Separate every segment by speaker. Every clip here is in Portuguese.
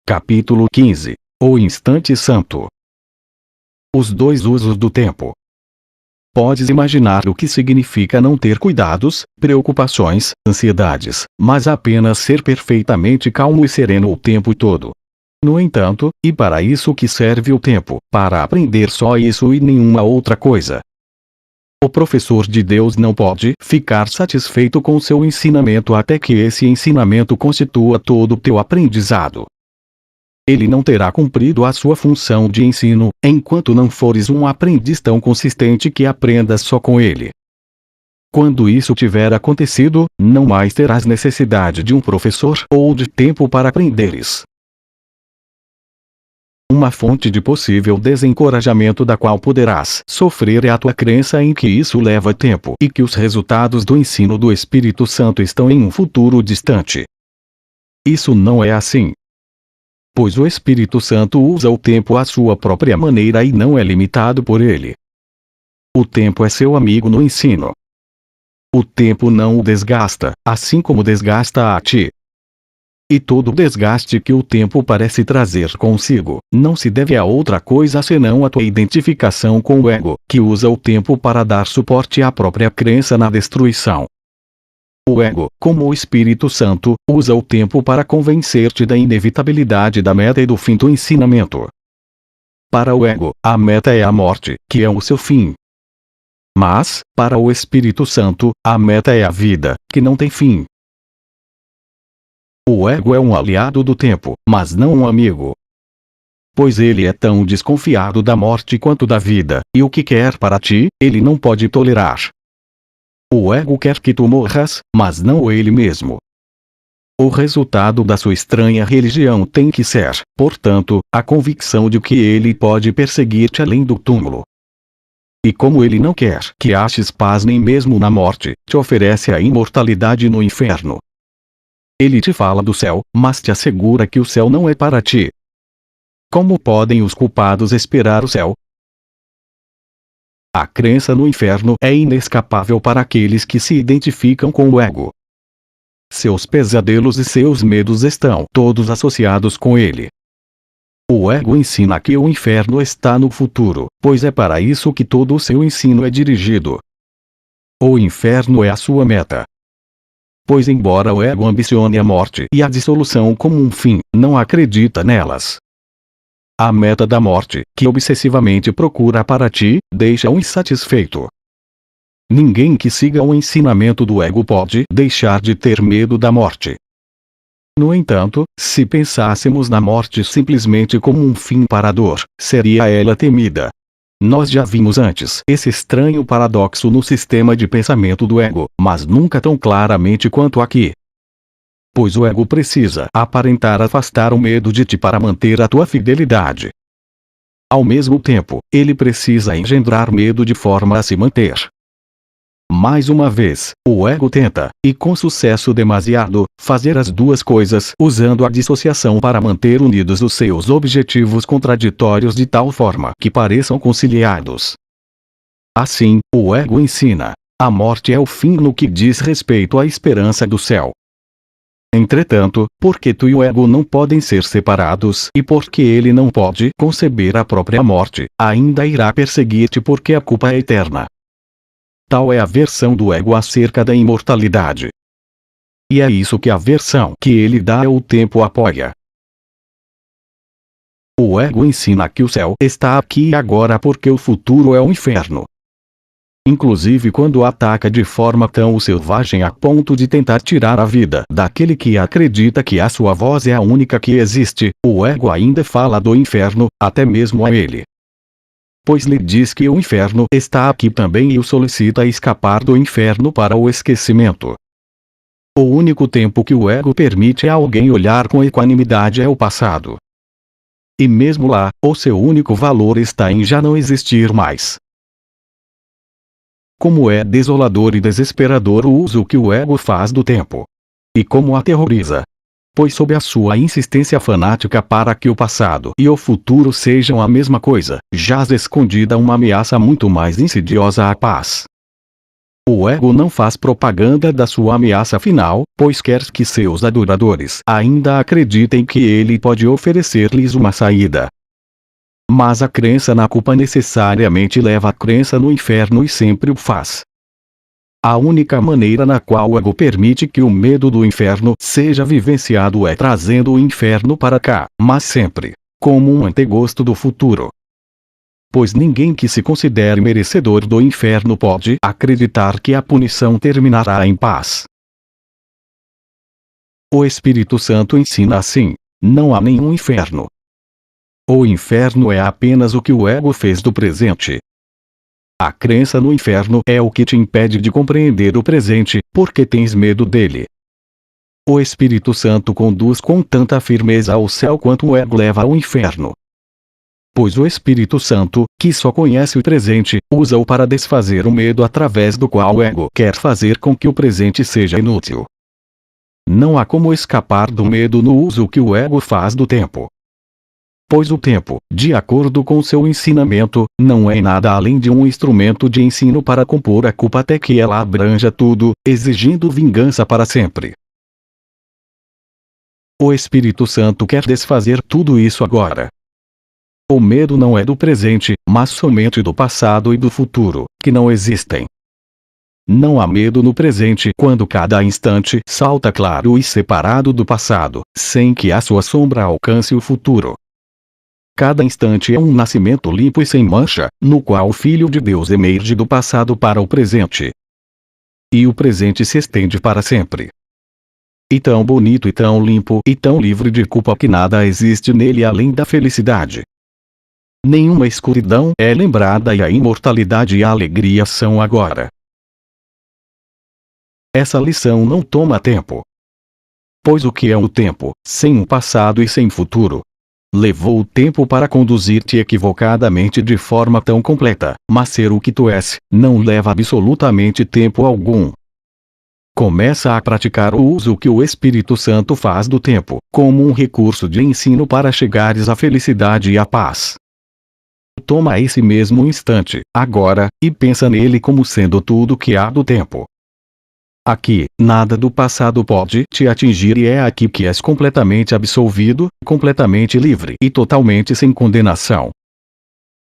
Speaker 1: Capítulo 15. O Instante Santo. Os dois usos do tempo. Podes imaginar o que significa não ter cuidados, preocupações, ansiedades, mas apenas ser perfeitamente calmo e sereno o tempo todo. No entanto, e para isso que serve o tempo, para aprender só isso e nenhuma outra coisa. O professor de Deus não pode ficar satisfeito com seu ensinamento até que esse ensinamento constitua todo o teu aprendizado. Ele não terá cumprido a sua função de ensino, enquanto não fores um aprendiz tão consistente que aprendas só com ele. Quando isso tiver acontecido, não mais terás necessidade de um professor ou de tempo para aprenderes. Uma fonte de possível desencorajamento da qual poderás sofrer é a tua crença em que isso leva tempo e que os resultados do ensino do Espírito Santo estão em um futuro distante. Isso não é assim. Pois o Espírito Santo usa o tempo à sua própria maneira e não é limitado por ele. O tempo é seu amigo no ensino. O tempo não o desgasta, assim como desgasta a ti. E todo o desgaste que o tempo parece trazer consigo, não se deve a outra coisa senão a tua identificação com o ego, que usa o tempo para dar suporte à própria crença na destruição. O ego, como o Espírito Santo, usa o tempo para convencer-te da inevitabilidade da meta e do fim do ensinamento. Para o ego, a meta é a morte, que é o seu fim. Mas, para o Espírito Santo, a meta é a vida, que não tem fim. O ego é um aliado do tempo, mas não um amigo. Pois ele é tão desconfiado da morte quanto da vida, e o que quer para ti, ele não pode tolerar. O ego quer que tu morras, mas não ele mesmo. O resultado da sua estranha religião tem que ser, portanto, a convicção de que ele pode perseguir-te além do túmulo. E como ele não quer que aches paz nem mesmo na morte, te oferece a imortalidade no inferno. Ele te fala do céu, mas te assegura que o céu não é para ti. Como podem os culpados esperar o céu? A crença no inferno é inescapável para aqueles que se identificam com o ego. Seus pesadelos e seus medos estão todos associados com ele. O ego ensina que o inferno está no futuro, pois é para isso que todo o seu ensino é dirigido. O inferno é a sua meta. Pois embora o ego ambicione a morte e a dissolução como um fim, não acredita nelas. A meta da morte, que obsessivamente procura para ti, deixa-o insatisfeito. Ninguém que siga o ensinamento do ego pode deixar de ter medo da morte. No entanto, se pensássemos na morte simplesmente como um fim para a dor, seria ela temida. Nós já vimos antes esse estranho paradoxo no sistema de pensamento do ego, mas nunca tão claramente quanto aqui. Pois o ego precisa aparentar afastar o medo de ti para manter a tua fidelidade. Ao mesmo tempo, ele precisa engendrar medo de forma a se manter. Mais uma vez, o ego tenta, e com sucesso demasiado, fazer as duas coisas usando a dissociação para manter unidos os seus objetivos contraditórios de tal forma que pareçam conciliados. Assim, o ego ensina: a morte é o fim no que diz respeito à esperança do céu. Entretanto, porque tu e o ego não podem ser separados e porque ele não pode conceber a própria morte, ainda irá perseguir-te porque a culpa é eterna. Tal é a versão do ego acerca da imortalidade. E é isso que a versão que ele dá ao tempo apoia. O ego ensina que o céu está aqui e agora porque o futuro é o inferno. Inclusive quando ataca de forma tão selvagem a ponto de tentar tirar a vida daquele que acredita que a sua voz é a única que existe, o ego ainda fala do inferno, até mesmo a ele. Pois lhe diz que o inferno está aqui também e o solicita a escapar do inferno para o esquecimento. O único tempo que o ego permite a alguém olhar com equanimidade é o passado. E mesmo lá, o seu único valor está em já não existir mais. Como é desolador e desesperador o uso que o ego faz do tempo. E como aterroriza. Pois sob a sua insistência fanática para que o passado e o futuro sejam a mesma coisa, jaz escondida uma ameaça muito mais insidiosa à paz. O ego não faz propaganda da sua ameaça final, pois quer que seus adoradores ainda acreditem que ele pode oferecer-lhes uma saída. Mas a crença na culpa necessariamente leva à crença no inferno e sempre o faz. A única maneira na qual o ego permite que o medo do inferno seja vivenciado é trazendo o inferno para cá, mas sempre como um antegosto do futuro. Pois ninguém que se considere merecedor do inferno pode acreditar que a punição terminará em paz. O Espírito Santo ensina assim: não há nenhum inferno. O inferno é apenas o que o ego fez do presente. A crença no inferno é o que te impede de compreender o presente, porque tens medo dele. O Espírito Santo conduz com tanta firmeza ao céu quanto o ego leva ao inferno. Pois o Espírito Santo, que só conhece o presente, usa-o para desfazer o medo através do qual o ego quer fazer com que o presente seja inútil. Não há como escapar do medo no uso que o ego faz do tempo. Pois o tempo, de acordo com seu ensinamento, não é nada além de um instrumento de ensino para compor a culpa até que ela abranja tudo, exigindo vingança para sempre. O Espírito Santo quer desfazer tudo isso agora. O medo não é do presente, mas somente do passado e do futuro, que não existem. Não há medo no presente quando cada instante salta claro e separado do passado, sem que a sua sombra alcance o futuro. Cada instante é um nascimento limpo e sem mancha, no qual o Filho de Deus emerge do passado para o presente. E o presente se estende para sempre. E tão bonito e tão limpo e tão livre de culpa que nada existe nele além da felicidade. Nenhuma escuridão é lembrada e a imortalidade e a alegria são agora. Essa lição não toma tempo. Pois o que é o tempo, sem um passado e sem futuro? Levou o tempo para conduzir-te equivocadamente de forma tão completa, mas ser o que tu és, não leva absolutamente tempo algum. Começa a praticar o uso que o Espírito Santo faz do tempo, como um recurso de ensino para chegares à felicidade e à paz. Toma esse mesmo instante, agora, e pensa nele como sendo tudo que há do tempo. Aqui, nada do passado pode te atingir e é aqui que és completamente absolvido, completamente livre e totalmente sem condenação.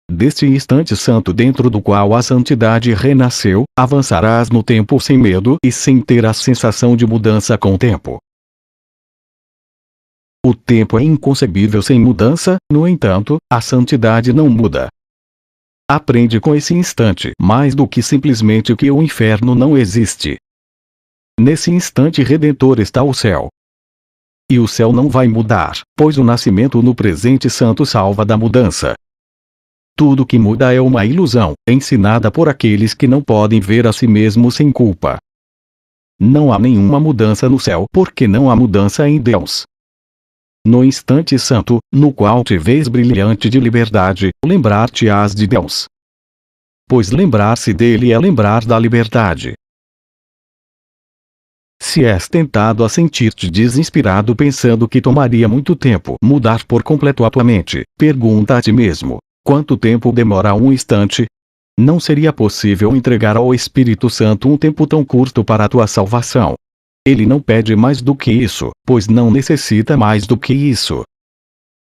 Speaker 1: Deste instante santo dentro do qual a santidade renasceu, avançarás no tempo sem medo e sem ter a sensação de mudança com o tempo. O tempo é inconcebível sem mudança, no entanto, a santidade não muda. Aprende com esse instante mais do que simplesmente que o inferno não existe. Nesse instante redentor está o céu. E o céu não vai mudar, pois o nascimento no presente santo salva da mudança. Tudo que muda é uma ilusão, ensinada por aqueles que não podem ver a si mesmos sem culpa. Não há nenhuma mudança no céu porque não há mudança em Deus. No instante santo, no qual te vês brilhante de liberdade, lembrar-te-ás de Deus. Pois lembrar-se dele é lembrar da liberdade. Se és tentado a sentir-te desinspirado pensando que tomaria muito tempo mudar por completo a tua mente, pergunta a ti mesmo: quanto tempo demora um instante? Não seria possível entregar ao Espírito Santo um tempo tão curto para a tua salvação. Ele não pede mais do que isso, pois não necessita mais do que isso.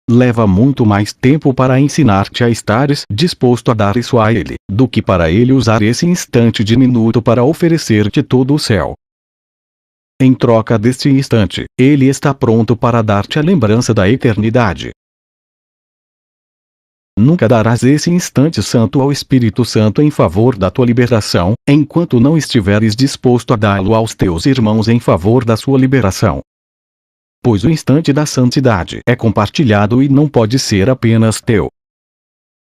Speaker 1: Leva muito mais tempo para ensinar-te a estares disposto a dar isso a ele, do que para ele usar esse instante diminuto para oferecer-te todo o céu. Em troca deste instante, ele está pronto para dar-te a lembrança da eternidade. Nunca darás esse instante santo ao Espírito Santo em favor da tua liberação, enquanto não estiveres disposto a dá-lo aos teus irmãos em favor da sua liberação. Pois o instante da santidade é compartilhado e não pode ser apenas teu.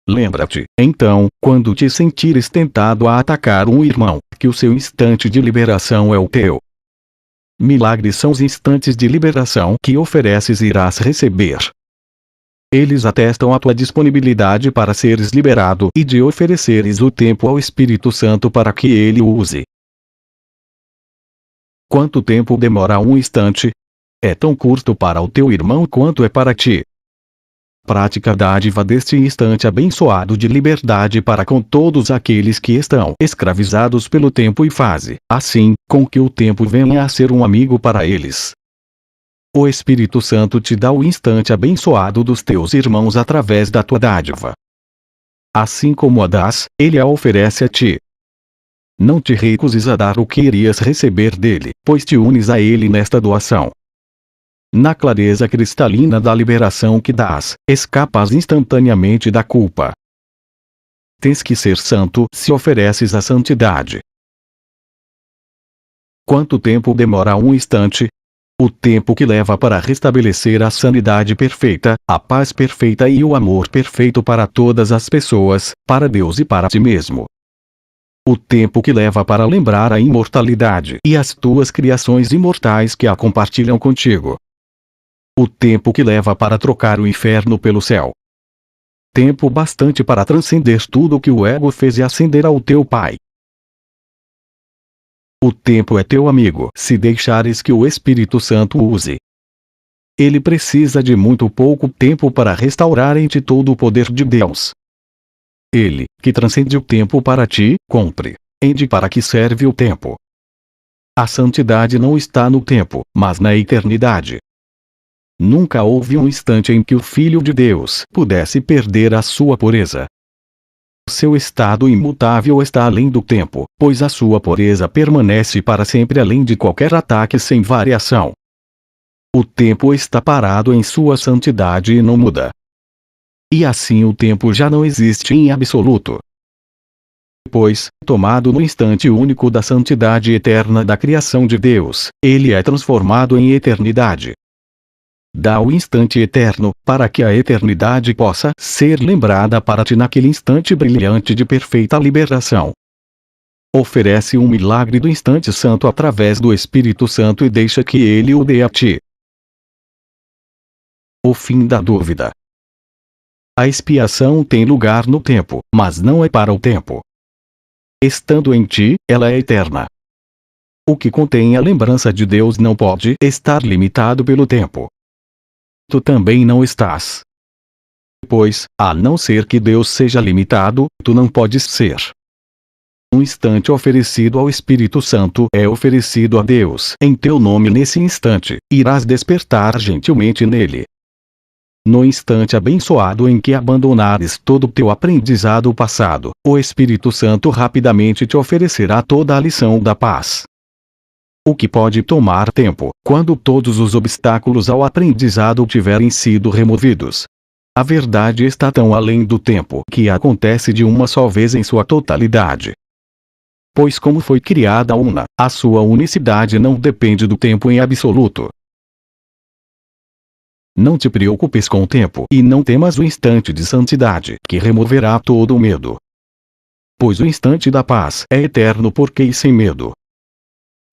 Speaker 1: Lembra-te, então, quando te sentires tentado a atacar um irmão, que o seu instante de liberação é o teu. Milagres são os instantes de liberação que ofereces e irás receber. Eles atestam a tua disponibilidade para seres liberado e de ofereceres o tempo ao Espírito Santo para que ele o use. Quanto tempo demora um instante? É tão curto para o teu irmão quanto é para ti. Prática a dádiva deste instante abençoado de liberdade para com todos aqueles que estão escravizados pelo tempo e fase, assim, com que o tempo venha a ser um amigo para eles. O Espírito Santo te dá o instante abençoado dos teus irmãos através da tua dádiva. Assim como a dás, ele a oferece a ti. Não te recuses a dar o que irias receber dele, pois te unes a ele nesta doação. Na clareza cristalina da liberação que dás, escapas instantaneamente da culpa. Tens que ser santo se ofereces a santidade. Quanto tempo demora um instante? O tempo que leva para restabelecer a sanidade perfeita, a paz perfeita e o amor perfeito para todas as pessoas, para Deus e para ti mesmo. O tempo que leva para lembrar a imortalidade e as tuas criações imortais que a compartilham contigo. O tempo que leva para trocar o inferno pelo céu. Tempo bastante para transcender tudo o que o ego fez e ascender ao teu Pai. O tempo é teu amigo se deixares que o Espírito Santo o use. Ele precisa de muito pouco tempo para restaurar em ti todo o poder de Deus. Ele, que transcende o tempo para ti, compreende para que serve o tempo. A santidade não está no tempo, mas na eternidade. Nunca houve um instante em que o Filho de Deus pudesse perder a sua pureza. Seu estado imutável está além do tempo, pois a sua pureza permanece para sempre além de qualquer ataque sem variação. O tempo está parado em sua santidade e não muda. E assim o tempo já não existe em absoluto. Pois, tomado no instante único da santidade eterna da criação de Deus, ele é transformado em eternidade. Dá o instante eterno, para que a eternidade possa ser lembrada para ti naquele instante brilhante de perfeita liberação. Oferece um milagre do instante santo através do Espírito Santo e deixa que ele o dê a ti. O fim da dúvida. A expiação tem lugar no tempo, mas não é para o tempo. Estando em ti, ela é eterna. O que contém a lembrança de Deus não pode estar limitado pelo tempo. Tu também não estás. Pois, a não ser que Deus seja limitado, tu não podes ser. Um instante oferecido ao Espírito Santo é oferecido a Deus em teu nome nesse instante, irás despertar gentilmente nele. No instante abençoado em que abandonares todo o teu aprendizado passado, o Espírito Santo rapidamente te oferecerá toda a lição da paz. O que pode tomar tempo, quando todos os obstáculos ao aprendizado tiverem sido removidos. A verdade está tão além do tempo que acontece de uma só vez em sua totalidade. Pois como foi criada una, a sua unicidade não depende do tempo em absoluto. Não te preocupes com o tempo e não temas o instante de santidade que removerá todo o medo. Pois o instante da paz é eterno porque e sem medo.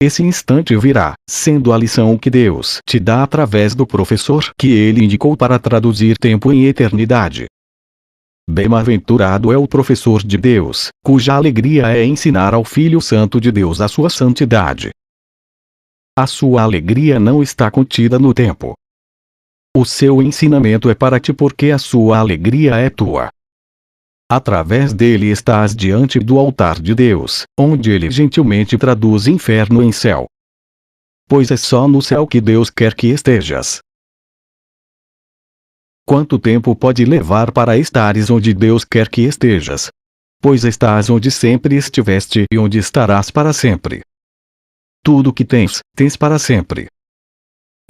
Speaker 1: Esse instante virá, sendo a lição que Deus te dá através do professor que ele indicou para traduzir tempo em eternidade. Bem-aventurado é o professor de Deus, cuja alegria é ensinar ao Filho Santo de Deus a sua santidade. A sua alegria não está contida no tempo. O seu ensinamento é para ti porque a sua alegria é tua. Através dele estás diante do altar de Deus, onde ele gentilmente traduz inferno em céu. Pois é só no céu que Deus quer que estejas. Quanto tempo pode levar para estares onde Deus quer que estejas? Pois estás onde sempre estiveste e onde estarás para sempre. Tudo que tens, tens para sempre.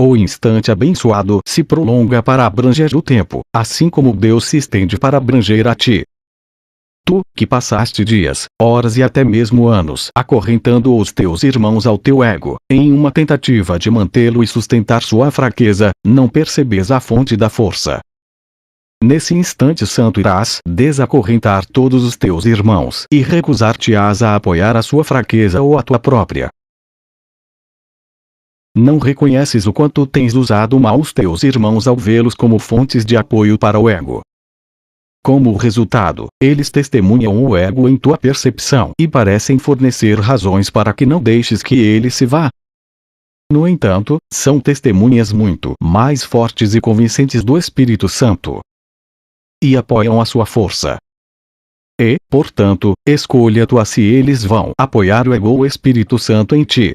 Speaker 1: O instante abençoado se prolonga para abranger o tempo, assim como Deus se estende para abranger a ti. Tu, que passaste dias, horas e até mesmo anos acorrentando os teus irmãos ao teu ego, em uma tentativa de mantê-lo e sustentar sua fraqueza, não percebes a fonte da força. Nesse instante santo irás desacorrentar todos os teus irmãos e recusar-te-ás a apoiar a sua fraqueza ou a tua própria. Não reconheces o quanto tens usado mal os teus irmãos ao vê-los como fontes de apoio para o ego. Como resultado, eles testemunham o ego em tua percepção e parecem fornecer razões para que não deixes que ele se vá. No entanto, são testemunhas muito mais fortes e convincentes do Espírito Santo. e apoiam a sua força. E, portanto, escolha tua se eles vão apoiar o ego ou o Espírito Santo em ti.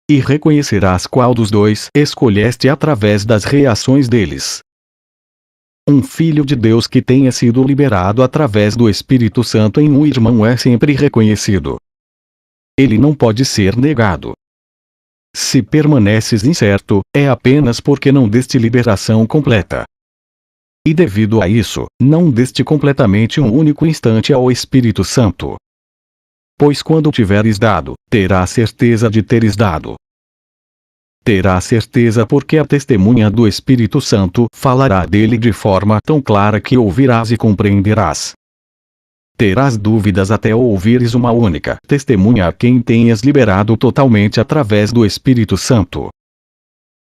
Speaker 1: E reconhecerás qual dos dois escolheste através das reações deles. Um filho de Deus que tenha sido liberado através do Espírito Santo em um irmão é sempre reconhecido. Ele não pode ser negado. Se permaneces incerto, é apenas porque não deste liberação completa. E devido a isso, não deste completamente um único instante ao Espírito Santo. Pois quando tiveres dado, terás certeza de teres dado. Terás certeza porque a testemunha do Espírito Santo falará dele de forma tão clara que ouvirás e compreenderás. Terás dúvidas até ouvires uma única testemunha a quem tenhas liberado totalmente através do Espírito Santo.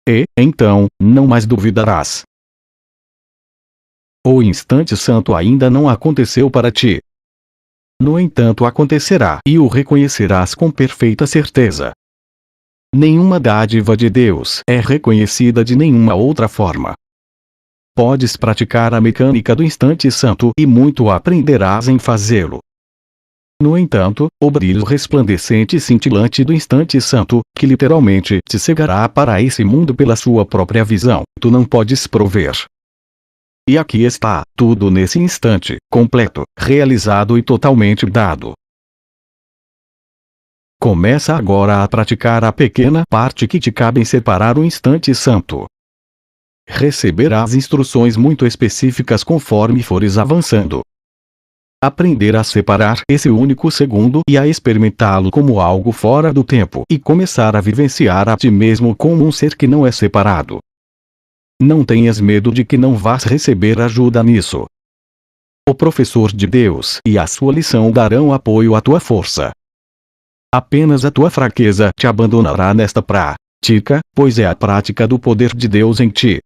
Speaker 1: E, então, não mais duvidarás. O instante santo ainda não aconteceu para ti. No entanto, acontecerá e o reconhecerás com perfeita certeza. Nenhuma dádiva de Deus é reconhecida de nenhuma outra forma. Podes praticar a mecânica do instante santo e muito aprenderás em fazê-lo. No entanto, o brilho resplandecente e cintilante do instante santo, que literalmente te cegará para esse mundo pela sua própria visão, tu não podes prover. E aqui está, tudo nesse instante, completo, realizado e totalmente dado. Começa agora a praticar a pequena parte que te cabe em separar o instante santo. Receberás instruções muito específicas conforme fores avançando. Aprender a separar esse único segundo e a experimentá-lo como algo fora do tempo e começar a vivenciar a ti mesmo como um ser que não é separado. Não tenhas medo de que não vás receber ajuda nisso. O professor de Deus e a sua lição darão apoio à tua força. Apenas a tua fraqueza te abandonará nesta prática, pois é a prática do poder de Deus em ti.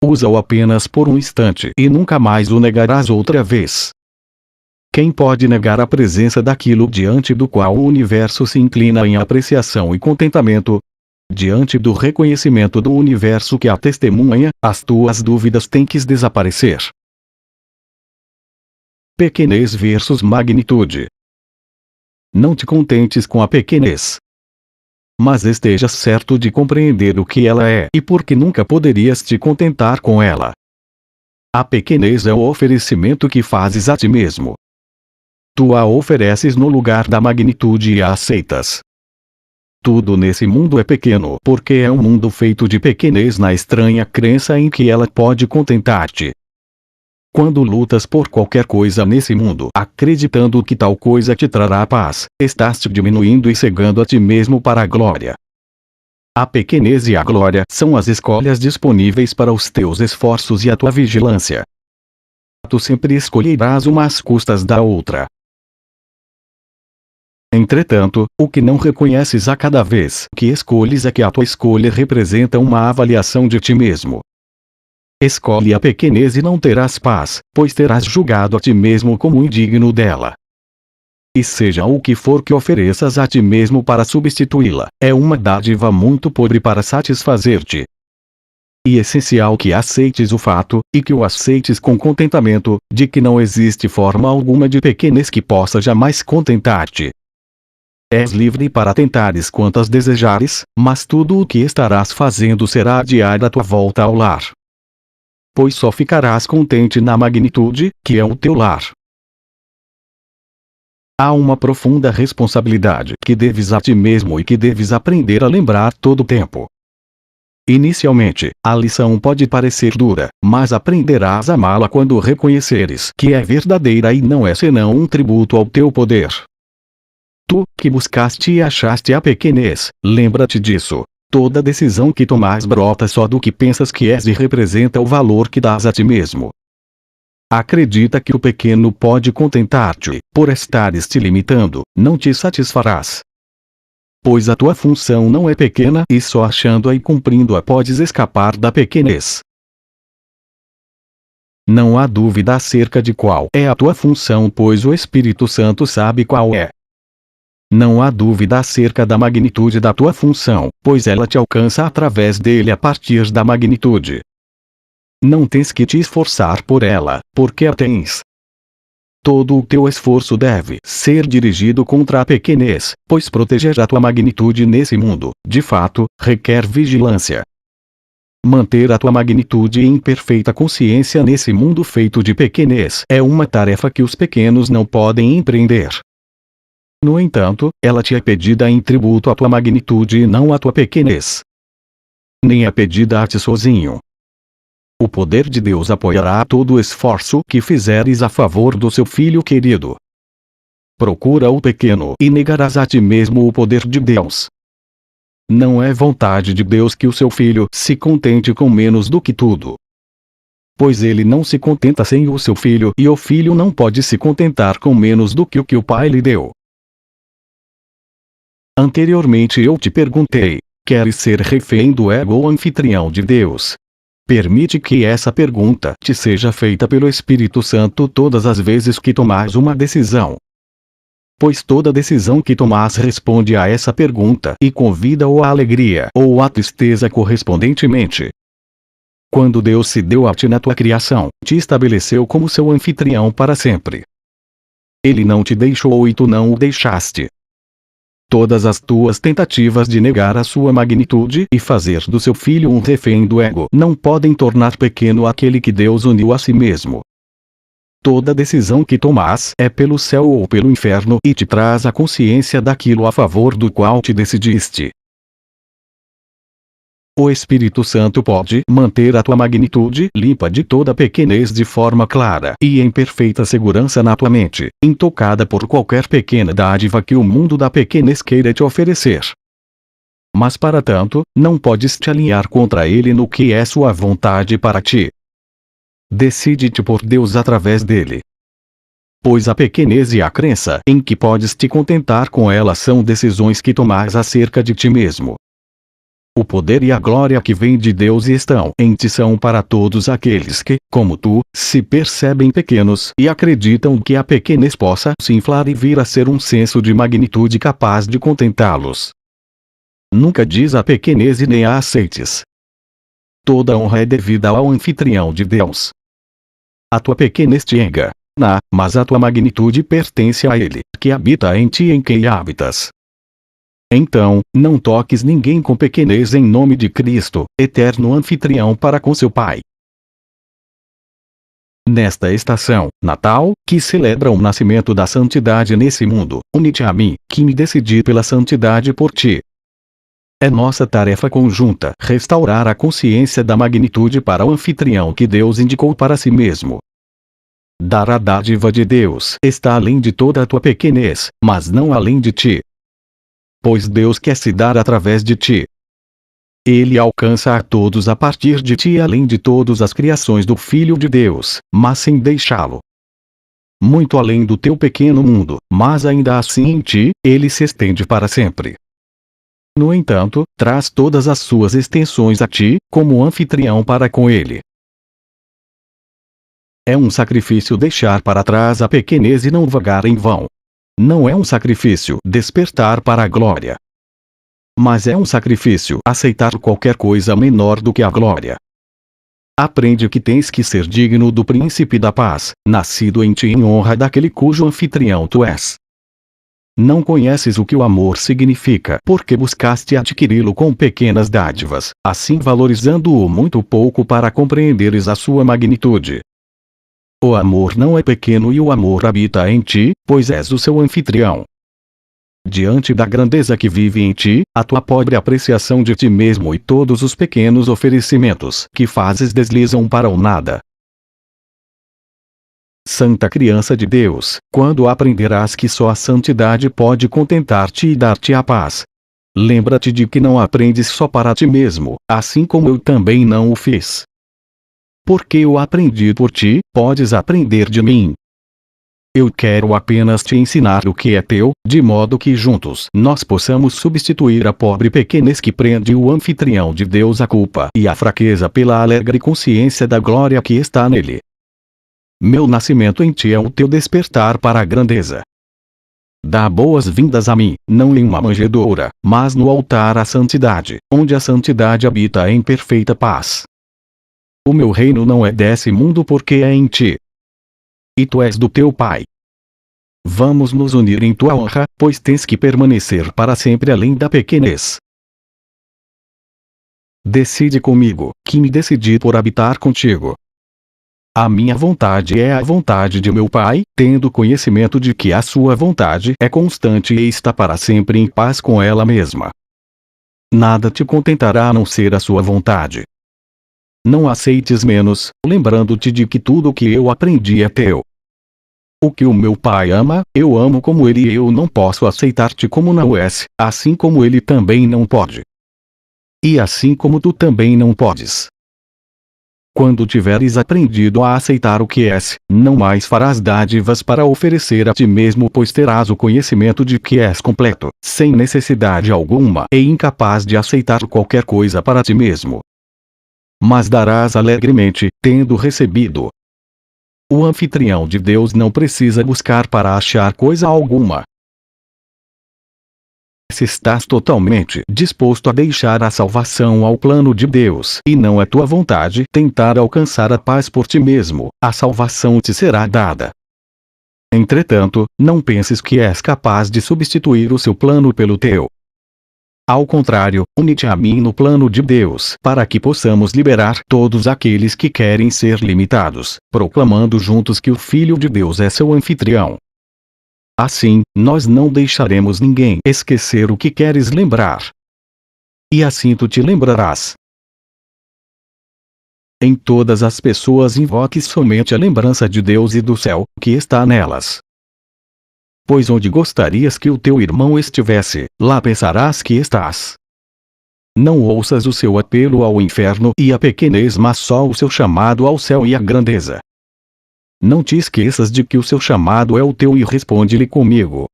Speaker 1: Usa-o apenas por um instante e nunca mais o negarás outra vez. Quem pode negar a presença daquilo diante do qual o universo se inclina em apreciação e contentamento? Diante do reconhecimento do universo que a testemunha, as tuas dúvidas têm que desaparecer. Pequenez versus magnitude. Não te contentes com a pequenez. Mas estejas certo de compreender o que ela é e por que nunca poderias te contentar com ela. A pequenez é o oferecimento que fazes a ti mesmo. Tu a ofereces no lugar da magnitude e a aceitas. Tudo nesse mundo é pequeno porque é um mundo feito de pequenez na estranha crença em que ela pode contentar-te. Quando lutas por qualquer coisa nesse mundo, acreditando que tal coisa te trará paz, estás te diminuindo e cegando a ti mesmo para a glória. A pequenez e a glória são as escolhas disponíveis para os teus esforços e a tua vigilância. Tu sempre escolherás uma às custas da outra. Entretanto, o que não reconheces a cada vez que escolhes é que a tua escolha representa uma avaliação de ti mesmo. Escolhe a pequenez e não terás paz, pois terás julgado a ti mesmo como indigno dela. E seja o que for que ofereças a ti mesmo para substituí-la, é uma dádiva muito pobre para satisfazer-te. E essencial que aceites o fato, e que o aceites com contentamento, de que não existe forma alguma de pequenez que possa jamais contentar-te. És livre para tentares quantas desejares, mas tudo o que estarás fazendo será adiar a tua volta ao lar. Pois só ficarás contente na magnitude, que é o teu lar. Há uma profunda responsabilidade que deves a ti mesmo e que deves aprender a lembrar todo o tempo. Inicialmente, a lição pode parecer dura, mas aprenderás a amá-la quando reconheceres que é verdadeira e não é senão um tributo ao teu poder. Tu, que buscaste e achaste a pequenez, lembra-te disso. Toda decisão que tomas brota só do que pensas que és e representa o valor que dás a ti mesmo. Acredita que o pequeno pode contentar-te, por estares te limitando, não te satisfarás. Pois a tua função não é pequena e só achando-a e cumprindo-a podes escapar da pequenez. Não há dúvida acerca de qual é a tua função, pois o Espírito Santo sabe qual é. Não há dúvida acerca da magnitude da tua função, pois ela te alcança através dele a partir da magnitude. não tens que te esforçar por ela, porque a tens. Todo o teu esforço deve ser dirigido contra a pequenez, pois proteger a tua magnitude nesse mundo, de fato, requer vigilância. Manter a tua magnitude em perfeita consciência nesse mundo feito de pequenez é uma tarefa que os pequenos não podem empreender. No entanto, ela te é pedida em tributo à tua magnitude e não à tua pequenez. Nem é pedida a ti sozinho. O poder de Deus apoiará todo o esforço que fizeres a favor do seu filho querido. Procura o pequeno e negarás a ti mesmo o poder de Deus. Não é vontade de Deus que o seu filho se contente com menos do que tudo. Pois ele não se contenta sem o seu filho e o filho não pode se contentar com menos do que o pai lhe deu. Anteriormente eu te perguntei, queres ser refém do ego ou anfitrião de Deus? Permite que essa pergunta te seja feita pelo Espírito Santo todas as vezes que tomares uma decisão. Pois toda decisão que tomas responde a essa pergunta e convida-o à alegria ou à tristeza correspondentemente. Quando Deus se deu a ti na tua criação, te estabeleceu como seu anfitrião para sempre. Ele não te deixou e tu não o deixaste. Todas as tuas tentativas de negar a sua magnitude e fazer do seu filho um refém do ego não podem tornar pequeno aquele que Deus uniu a si mesmo. Toda decisão que tomas é pelo céu ou pelo inferno e te traz a consciência daquilo a favor do qual te decidiste. O Espírito Santo pode manter a tua magnitude limpa de toda pequenez de forma clara e em perfeita segurança na tua mente, intocada por qualquer pequena dádiva que o mundo da pequenez queira te oferecer. Mas para tanto, não podes te alinhar contra ele no que é sua vontade para ti. Decide-te por Deus através dele. Pois a pequenez e a crença em que podes te contentar com ela são decisões que tomas acerca de ti mesmo. O poder e a glória que vêm de Deus e estão em ti são para todos aqueles que, como tu, se percebem pequenos e acreditam que a pequenez possa se inflar e vir a ser um senso de magnitude capaz de contentá-los. Nunca diz a pequenez e nem a aceites. Toda honra é devida ao anfitrião de Deus. A tua pequenez te engana, mas a tua magnitude pertence a Ele, que habita em ti e em quem habitas. Então, não toques ninguém com pequenez em nome de Cristo, eterno anfitrião para com seu Pai. Nesta estação, Natal, que celebra o nascimento da santidade nesse mundo, une-te a mim, que me decidi pela santidade por ti. É nossa tarefa conjunta restaurar a consciência da magnitude para o anfitrião que Deus indicou para si mesmo. Dar a dádiva de Deus está além de toda a tua pequenez, mas não além de ti. Pois Deus quer se dar através de ti. Ele alcança a todos a partir de ti além de todas as criações do Filho de Deus, mas sem deixá-lo. Muito além do teu pequeno mundo, mas ainda assim em ti, ele se estende para sempre. No entanto, traz todas as suas extensões a ti, como anfitrião para com ele. É um sacrifício deixar para trás a pequenez e não vagar em vão. Não é um sacrifício despertar para a glória. Mas é um sacrifício aceitar qualquer coisa menor do que a glória. Aprende que tens que ser digno do príncipe da paz, nascido em ti em honra daquele cujo anfitrião tu és. Não conheces o que o amor significa porque buscaste adquiri-lo com pequenas dádivas, assim valorizando-o muito pouco para compreenderes a sua magnitude. O amor não é pequeno e o amor habita em ti, pois és o seu anfitrião. Diante da grandeza que vive em ti, a tua pobre apreciação de ti mesmo e todos os pequenos oferecimentos que fazes deslizam para o nada. Santa criança de Deus, quando aprenderás que só a santidade pode contentar-te e dar-te a paz? Lembra-te de que não aprendes só para ti mesmo, assim como eu também não o fiz. Porque eu aprendi por ti, podes aprender de mim. Eu quero apenas te ensinar o que é teu, de modo que juntos nós possamos substituir a pobre pequenez que prende o anfitrião de Deus à culpa e à fraqueza pela alegre consciência da glória que está nele. Meu nascimento em ti é o teu despertar para a grandeza. Dá boas-vindas a mim, não em uma manjedoura, mas no altar à santidade, onde a santidade habita em perfeita paz. O meu reino não é desse mundo porque é em ti. E tu és do teu Pai. Vamos nos unir em tua honra, pois tens que permanecer para sempre além da pequenez. Decide comigo, que me decidi por habitar contigo. A minha vontade é a vontade de meu Pai, tendo conhecimento de que a sua vontade é constante e está para sempre em paz com ela mesma. Nada te contentará a não ser a sua vontade. Não aceites menos, lembrando-te de que tudo o que eu aprendi é teu. O que o meu Pai ama, eu amo como ele e eu não posso aceitar-te como não és, assim como ele também não pode. E assim como tu também não podes. Quando tiveres aprendido a aceitar o que és, não mais farás dádivas para oferecer a ti mesmo, pois terás o conhecimento de que és completo, sem necessidade alguma e incapaz de aceitar qualquer coisa para ti mesmo. Mas darás alegremente, tendo recebido. O anfitrião de Deus não precisa buscar para achar coisa alguma. Se estás totalmente disposto a deixar a salvação ao plano de Deus e não é tua vontade tentar alcançar a paz por ti mesmo, a salvação te será dada. Entretanto, não penses que és capaz de substituir o seu plano pelo teu. Ao contrário, une-te a mim no plano de Deus para que possamos liberar todos aqueles que querem ser limitados, proclamando juntos que o Filho de Deus é seu anfitrião. Assim, nós não deixaremos ninguém esquecer o que queres lembrar. E assim tu te lembrarás. Em todas as pessoas invoques somente a lembrança de Deus e do céu, que está nelas. Pois onde gostarias que o teu irmão estivesse, lá pensarás que estás. Não ouças o seu apelo ao inferno e à pequenez, mas só o seu chamado ao céu e à grandeza. Não te esqueças de que o seu chamado é o teu e responde-lhe comigo.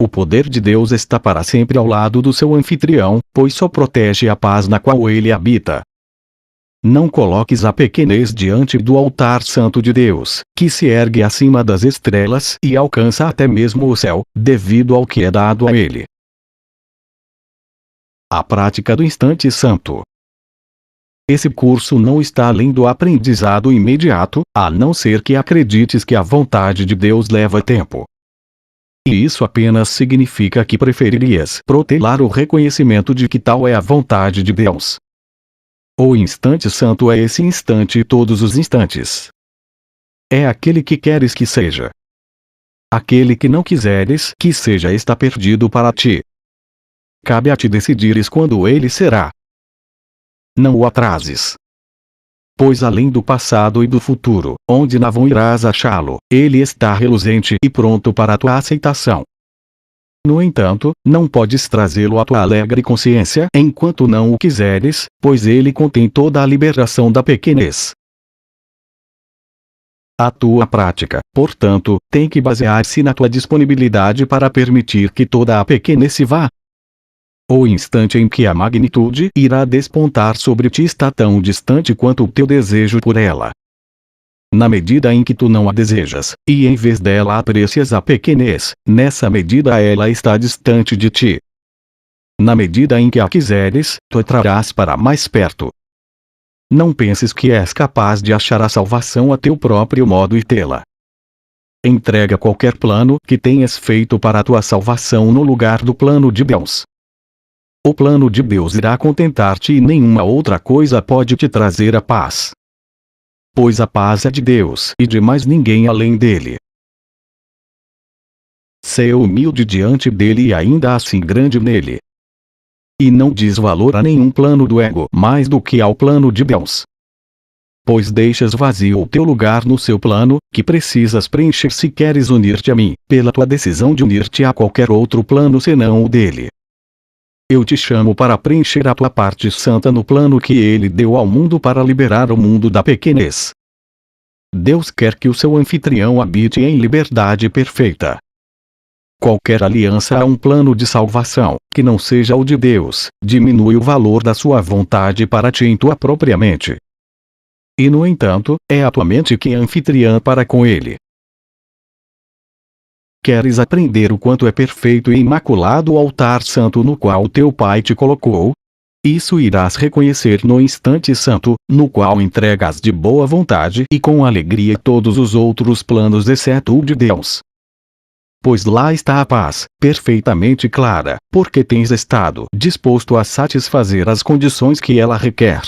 Speaker 1: O poder de Deus está para sempre ao lado do seu anfitrião, pois só protege a paz na qual ele habita. Não coloques a pequenez diante do altar santo de Deus, que se ergue acima das estrelas e alcança até mesmo o céu, devido ao que é dado a ele. A prática do instante santo. Esse curso não está além do aprendizado imediato, a não ser que acredites que a vontade de Deus leva tempo. E isso apenas significa que preferirias protelar o reconhecimento de que tal é a vontade de Deus. O instante santo é esse instante e todos os instantes. É aquele que queres que seja. Aquele que não quiseres que seja está perdido para ti. Cabe a ti decidires quando ele será. Não o atrases. Pois além do passado e do futuro, onde não irás achá-lo, ele está reluzente e pronto para a tua aceitação. No entanto, não podes trazê-lo à tua alegre consciência enquanto não o quiseres, pois ele contém toda a liberação da pequenez. A tua prática, portanto, tem que basear-se na tua disponibilidade para permitir que toda a pequenez se vá. O instante em que a magnitude irá despontar sobre ti está tão distante quanto o teu desejo por ela. Na medida em que tu não a desejas, e em vez dela aprecias a pequenez, nessa medida ela está distante de ti. Na medida em que a quiseres, tu a trarás para mais perto. Não penses que és capaz de achar a salvação a teu próprio modo e tê-la. Entrega qualquer plano que tenhas feito para a tua salvação no lugar do plano de Deus. O plano de Deus irá contentar-te e nenhuma outra coisa pode te trazer a paz. Pois a paz é de Deus e de mais ninguém além dele. Sê humilde diante dele e ainda assim grande nele. E não diz valor a nenhum plano do ego mais do que ao plano de Deus. Pois deixas vazio o teu lugar no seu plano, que precisas preencher se queres unir-te a mim, pela tua decisão de unir-te a qualquer outro plano senão o dele. Eu te chamo para preencher a tua parte santa no plano que ele deu ao mundo para liberar o mundo da pequenez. Deus quer que o seu anfitrião habite em liberdade perfeita. Qualquer aliança a um plano de salvação, que não seja o de Deus, diminui o valor da sua vontade para ti em tua própria mente. E no entanto, é a tua mente que é anfitriã para com ele. Queres aprender o quanto é perfeito e imaculado o altar santo no qual teu Pai te colocou? Isso irás reconhecer no instante santo, no qual entregas de boa vontade e com alegria todos os outros planos exceto o de Deus. Pois lá está a paz, perfeitamente clara, porque tens estado disposto a satisfazer as condições que ela requer.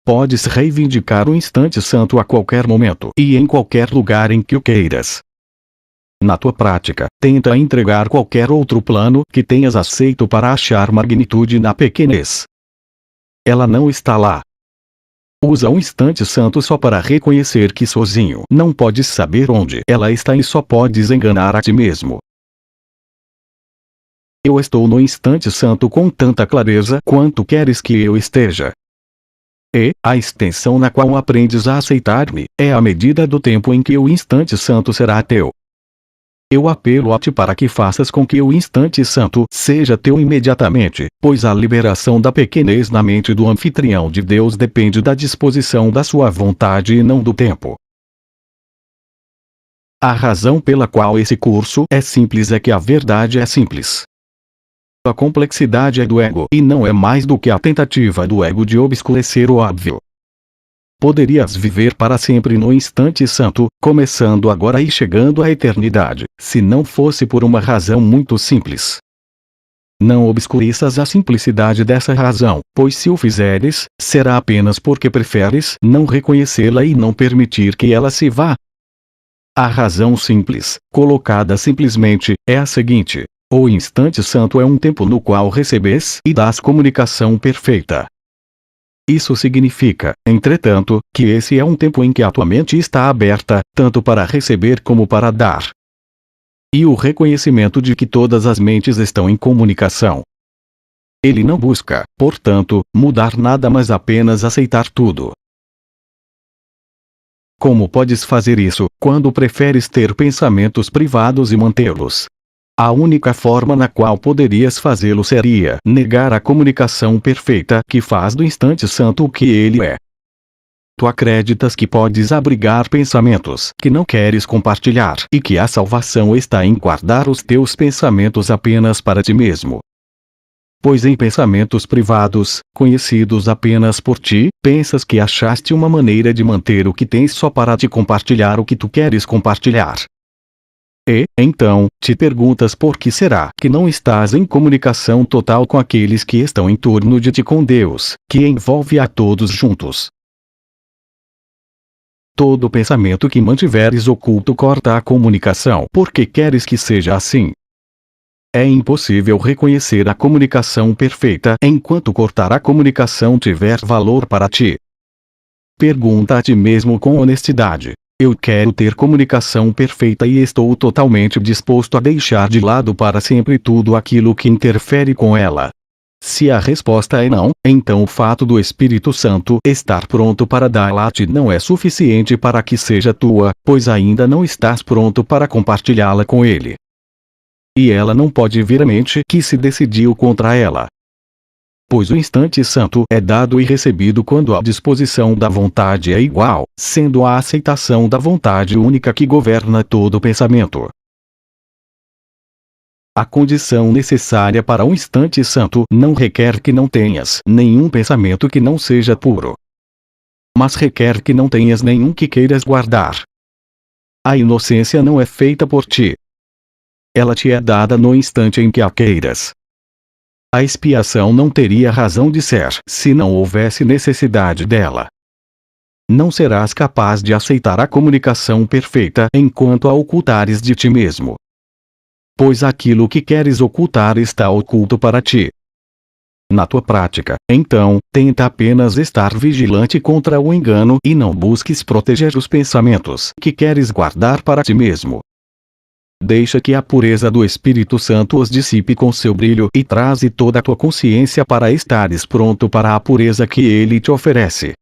Speaker 1: Podes reivindicar o instante santo a qualquer momento e em qualquer lugar em que o queiras. Na tua prática, tenta entregar qualquer outro plano que tenhas aceito para achar magnitude na pequenez. Ela não está lá. Usa o instante santo só para reconhecer que sozinho não podes saber onde ela está e só podes enganar a ti mesmo. Eu estou no instante santo com tanta clareza quanto queres que eu esteja. E, a extensão na qual aprendes a aceitar-me, é a medida do tempo em que o instante santo será teu. Eu apelo a ti para que faças com que o instante santo seja teu imediatamente, pois a liberação da pequenez na mente do anfitrião de Deus depende da disposição da sua vontade e não do tempo. A razão pela qual esse curso é simples é que a verdade é simples. A complexidade é do ego e não é mais do que a tentativa do ego de obscurecer o óbvio. Poderias viver para sempre no instante santo, começando agora e chegando à eternidade, se não fosse por uma razão muito simples. Não obscureças a simplicidade dessa razão, pois se o fizeres, será apenas porque preferes não reconhecê-la e não permitir que ela se vá. A razão simples, colocada simplesmente, é a seguinte: o instante santo é um tempo no qual recebes e dás comunicação perfeita. Isso significa, entretanto, que esse é um tempo em que a tua mente está aberta, tanto para receber como para dar. E o reconhecimento de que todas as mentes estão em comunicação. Ele não busca, portanto, mudar nada mas apenas aceitar tudo. Como podes fazer isso, quando preferes ter pensamentos privados e mantê-los? A única forma na qual poderias fazê-lo seria negar a comunicação perfeita que faz do instante santo o que ele é. Tu acreditas que podes abrigar pensamentos que não queres compartilhar e que a salvação está em guardar os teus pensamentos apenas para ti mesmo. Pois em pensamentos privados, conhecidos apenas por ti, pensas que achaste uma maneira de manter o que tens só para te compartilhar o que tu queres compartilhar. E, então, te perguntas por que será que não estás em comunicação total com aqueles que estão em torno de ti com Deus, que envolve a todos juntos. Todo pensamento que mantiveres oculto corta a comunicação porque queres que seja assim. É impossível reconhecer a comunicação perfeita enquanto cortar a comunicação tiver valor para ti. Pergunta a ti mesmo com honestidade: eu quero ter comunicação perfeita e estou totalmente disposto a deixar de lado para sempre tudo aquilo que interfere com ela. Se a resposta é não, então o fato do Espírito Santo estar pronto para dá-la a ti não é suficiente para que seja tua, pois ainda não estás pronto para compartilhá-la com ele. E ela não pode vir à mente que se decidiu contra ela. Pois o instante santo é dado e recebido quando a disposição da vontade é igual, sendo a aceitação da vontade única que governa todo o pensamento. A condição necessária para um instante santo não requer que não tenhas nenhum pensamento que não seja puro. Mas requer que não tenhas nenhum que queiras guardar. A inocência não é feita por ti. Ela te é dada no instante em que a queiras. A expiação não teria razão de ser se não houvesse necessidade dela. Não serás capaz de aceitar a comunicação perfeita enquanto a ocultares de ti mesmo. Pois aquilo que queres ocultar está oculto para ti. Na tua prática, então, tenta apenas estar vigilante contra o engano e não busques proteger os pensamentos que queres guardar para ti mesmo. Deixa que a pureza do Espírito Santo os dissipe com seu brilho e traze toda a tua consciência para estares pronto para a pureza que ele te oferece.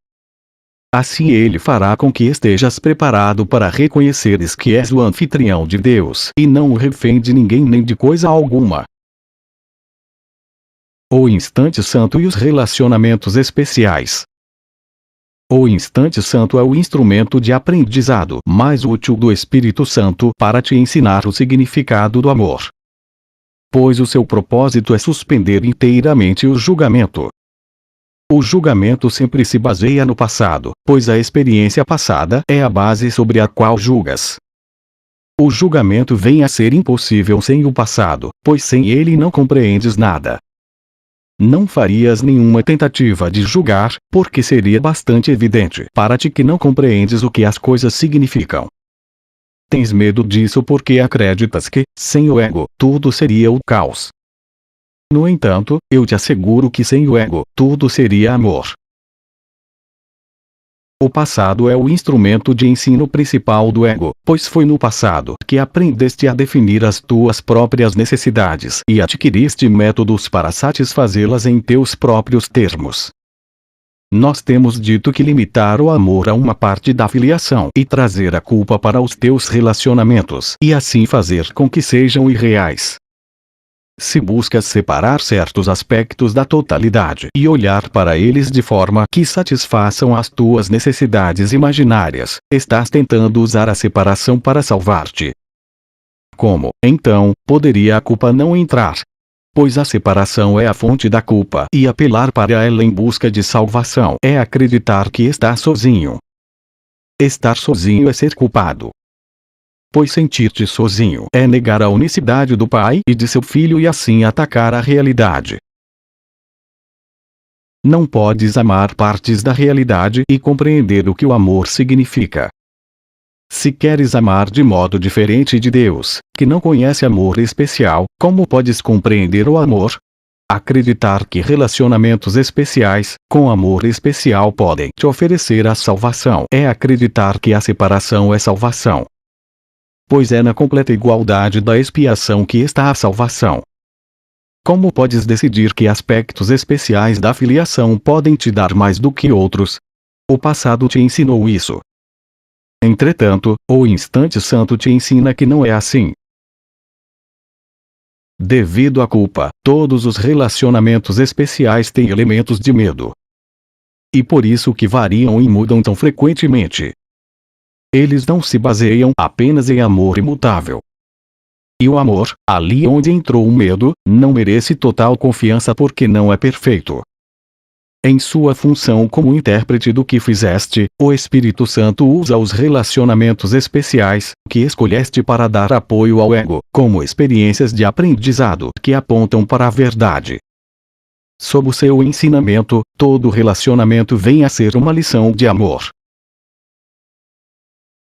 Speaker 1: Assim ele fará com que estejas preparado para reconheceres que és o anfitrião de Deus e não o refém de ninguém nem de coisa alguma. O instante santo e os relacionamentos especiais. O instante santo é o instrumento de aprendizado mais útil do Espírito Santo para te ensinar o significado do amor. Pois o seu propósito é suspender inteiramente o julgamento. O julgamento sempre se baseia no passado, pois a experiência passada é a base sobre a qual julgas. O julgamento vem a ser impossível sem o passado, pois sem ele não compreendes nada. Não farias nenhuma tentativa de julgar, porque seria bastante evidente para ti que não compreendes o que as coisas significam. Tens medo disso porque acreditas que, sem o ego, tudo seria o caos. No entanto, eu te asseguro que sem o ego, tudo seria amor. O passado é o instrumento de ensino principal do ego, pois foi no passado que aprendeste a definir as tuas próprias necessidades e adquiriste métodos para satisfazê-las em teus próprios termos. Nós temos dito que limitar o amor a uma parte da filiação e trazer a culpa para os teus relacionamentos e assim fazer com que sejam irreais. Se buscas separar certos aspectos da totalidade e olhar para eles de forma que satisfaçam as tuas necessidades imaginárias, estás tentando usar a separação para salvar-te. Como, então, poderia a culpa não entrar? Pois a separação é a fonte da culpa e apelar para ela em busca de salvação é acreditar que estás sozinho. Estar sozinho é ser culpado. Pois sentir-te sozinho é negar a unicidade do Pai e de seu Filho e assim atacar a realidade. Não podes amar partes da realidade e compreender o que o amor significa. Se queres amar de modo diferente de Deus, que não conhece amor especial, como podes compreender o amor? Acreditar que relacionamentos especiais, com amor especial podem te oferecer a salvação é acreditar que a separação é salvação. Pois é na completa igualdade da expiação que está a salvação. Como podes decidir que aspectos especiais da filiação podem te dar mais do que outros? O passado te ensinou isso. Entretanto, o instante santo te ensina que não é assim. Devido à culpa, todos os relacionamentos especiais têm elementos de medo. E por isso que variam e mudam tão frequentemente. Eles não se baseiam apenas em amor imutável. E o amor, ali onde entrou o medo, não merece total confiança porque não é perfeito. Em sua função como intérprete do que fizeste, o Espírito Santo usa os relacionamentos especiais, que escolheste para dar apoio ao ego, como experiências de aprendizado que apontam para a verdade. Sob o seu ensinamento, todo relacionamento vem a ser uma lição de amor.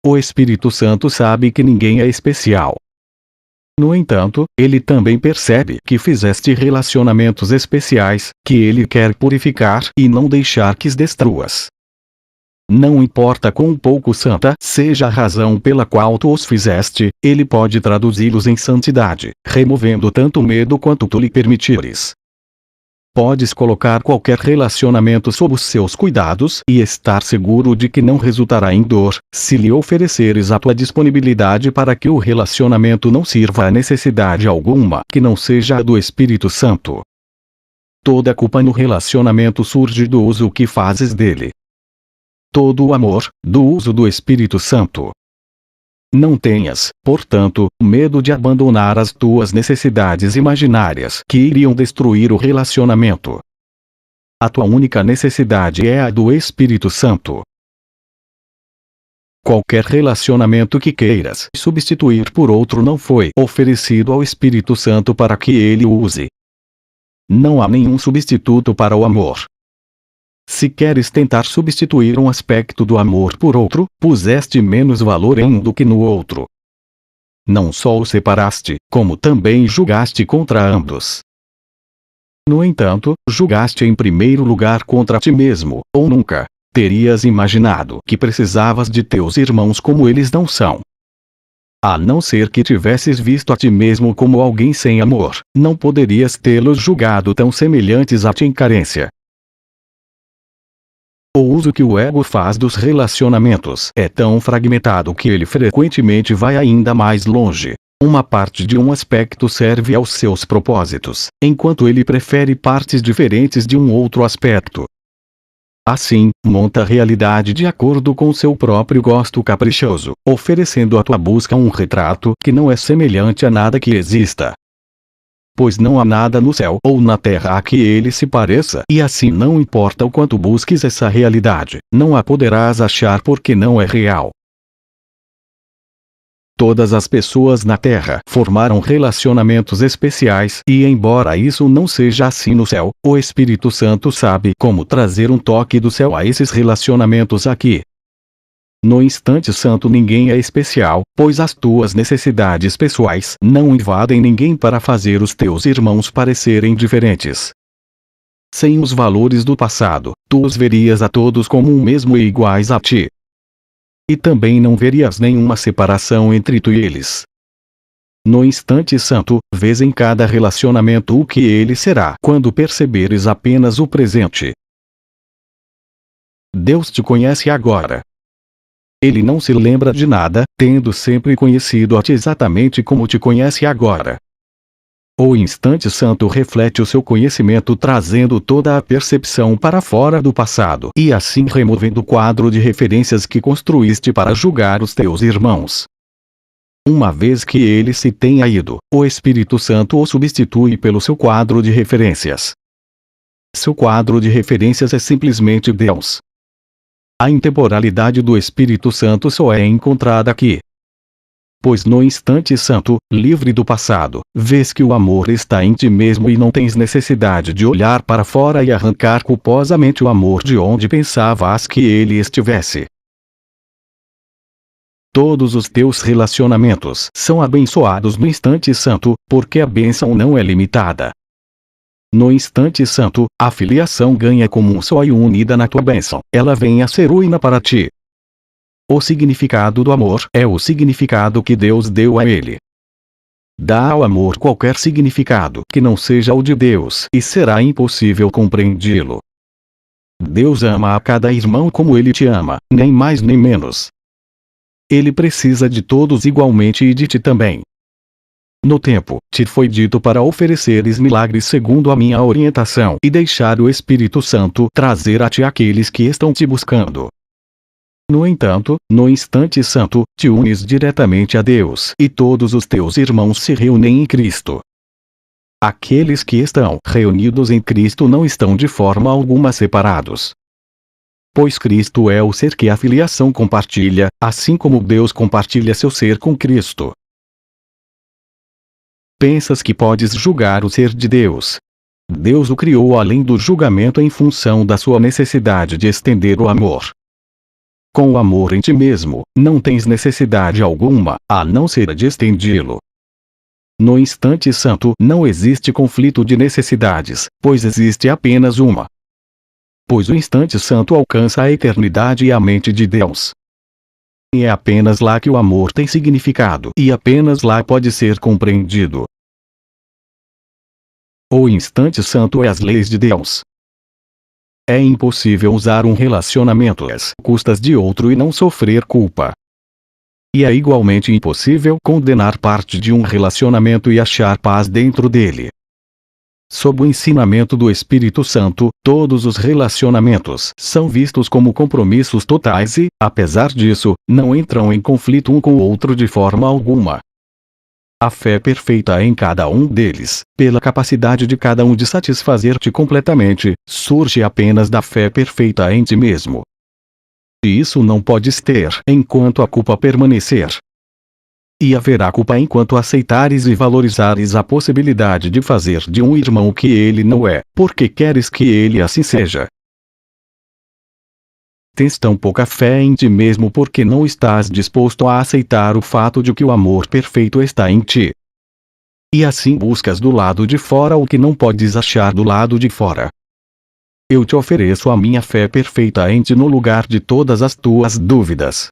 Speaker 1: O Espírito Santo sabe que ninguém é especial. No entanto, ele também percebe que fizeste relacionamentos especiais, que ele quer purificar e não deixar que os destruas. Não importa quão pouco santa seja a razão pela qual tu os fizeste, ele pode traduzi-los em santidade, removendo tanto medo quanto tu lhe permitires. Podes colocar qualquer relacionamento sob os seus cuidados e estar seguro de que não resultará em dor, se lhe ofereceres a tua disponibilidade para que o relacionamento não sirva a necessidade alguma que não seja a do Espírito Santo. Toda a culpa no relacionamento surge do uso que fazes dele. Todo o amor, do uso do Espírito Santo. Não tenhas, portanto, medo de abandonar as tuas necessidades imaginárias que iriam destruir o relacionamento. A tua única necessidade é a do Espírito Santo. Qualquer relacionamento que queiras substituir por outro não foi oferecido ao Espírito Santo para que ele o use. Não há nenhum substituto para o amor. Se queres tentar substituir um aspecto do amor por outro, puseste menos valor em um do que no outro. Não só o separaste, como também julgaste contra ambos. No entanto, julgaste em primeiro lugar contra ti mesmo, ou nunca terias imaginado que precisavas de teus irmãos como eles não são. A não ser que tivesses visto a ti mesmo como alguém sem amor, não poderias tê-los julgado tão semelhantes a ti em carência. O uso que o ego faz dos relacionamentos é tão fragmentado que ele frequentemente vai ainda mais longe. Uma parte de um aspecto serve aos seus propósitos, enquanto ele prefere partes diferentes de um outro aspecto. Assim, monta a realidade de acordo com seu próprio gosto caprichoso, oferecendo à tua busca um retrato que não é semelhante a nada que exista. pois não há nada no céu ou na terra a que ele se pareça, e assim não importa o quanto busques essa realidade, não a poderás achar porque não é real. Todas as pessoas na Terra formaram relacionamentos especiais e, embora isso não seja assim no céu, o Espírito Santo sabe como trazer um toque do céu a esses relacionamentos aqui. No instante santo ninguém é especial, pois as tuas necessidades pessoais não invadem ninguém para fazer os teus irmãos parecerem diferentes. Sem os valores do passado, tu os verias a todos como um mesmo e iguais a ti. E também não verias nenhuma separação entre tu e eles. No instante santo, vês em cada relacionamento o que ele será quando perceberes apenas o presente. Deus te conhece agora. Ele não se lembra de nada, tendo sempre conhecido a ti exatamente como te conhece agora. O instante santo reflete o seu conhecimento trazendo toda a percepção para fora do passado e assim removendo o quadro de referências que construíste para julgar os teus irmãos. Uma vez que ele se tenha ido, o Espírito Santo o substitui pelo seu quadro de referências. Seu quadro de referências é simplesmente Deus. A intemporalidade do Espírito Santo só é encontrada aqui. Pois no instante santo, livre do passado, vês que o amor está em ti mesmo e não tens necessidade de olhar para fora e arrancar culposamente o amor de onde pensavas que ele estivesse. Todos os teus relacionamentos são abençoados no instante santo, porque a bênção não é limitada. No instante santo, a filiação ganha como um só e unida na tua bênção, ela vem a ser uina para ti. O significado do amor é o significado que Deus deu a ele. Dá ao amor qualquer significado que não seja o de Deus e será impossível compreendi-lo. Deus ama a cada irmão como ele te ama, nem mais nem menos. Ele precisa de todos igualmente e de ti também. No tempo, te foi dito para ofereceres milagres segundo a minha orientação e deixar o Espírito Santo trazer a ti aqueles que estão te buscando. No entanto, no instante santo, te unes diretamente a Deus e todos os teus irmãos se reúnem em Cristo. Aqueles que estão reunidos em Cristo não estão de forma alguma separados. Pois Cristo é o ser que a filiação compartilha, assim como Deus compartilha seu ser com Cristo. Pensas que podes julgar o ser de Deus. Deus o criou além do julgamento em função da sua necessidade de estender o amor. Com o amor em ti mesmo, não tens necessidade alguma, a não ser de estendê-lo. No instante santo não existe conflito de necessidades, pois existe apenas uma. Pois o instante santo alcança a eternidade e a mente de Deus. E é apenas lá que o amor tem significado e apenas lá pode ser compreendido. O instante santo é as leis de Deus. É impossível usar um relacionamento às custas de outro e não sofrer culpa. E é igualmente impossível condenar parte de um relacionamento e achar paz dentro dele. Sob o ensinamento do Espírito Santo, todos os relacionamentos são vistos como compromissos totais e, apesar disso, não entram em conflito um com o outro de forma alguma. A fé perfeita em cada um deles, pela capacidade de cada um de satisfazer-te completamente, surge apenas da fé perfeita em ti mesmo. E isso não podes ter enquanto a culpa permanecer. E haverá culpa enquanto aceitares e valorizares a possibilidade de fazer de um irmão o que ele não é, porque queres que ele assim seja. Tens tão pouca fé em ti mesmo porque não estás disposto a aceitar o fato de que o amor perfeito está em ti. E assim buscas do lado de fora o que não podes achar do lado de fora. Eu te ofereço a minha fé perfeita em ti no lugar de todas as tuas dúvidas.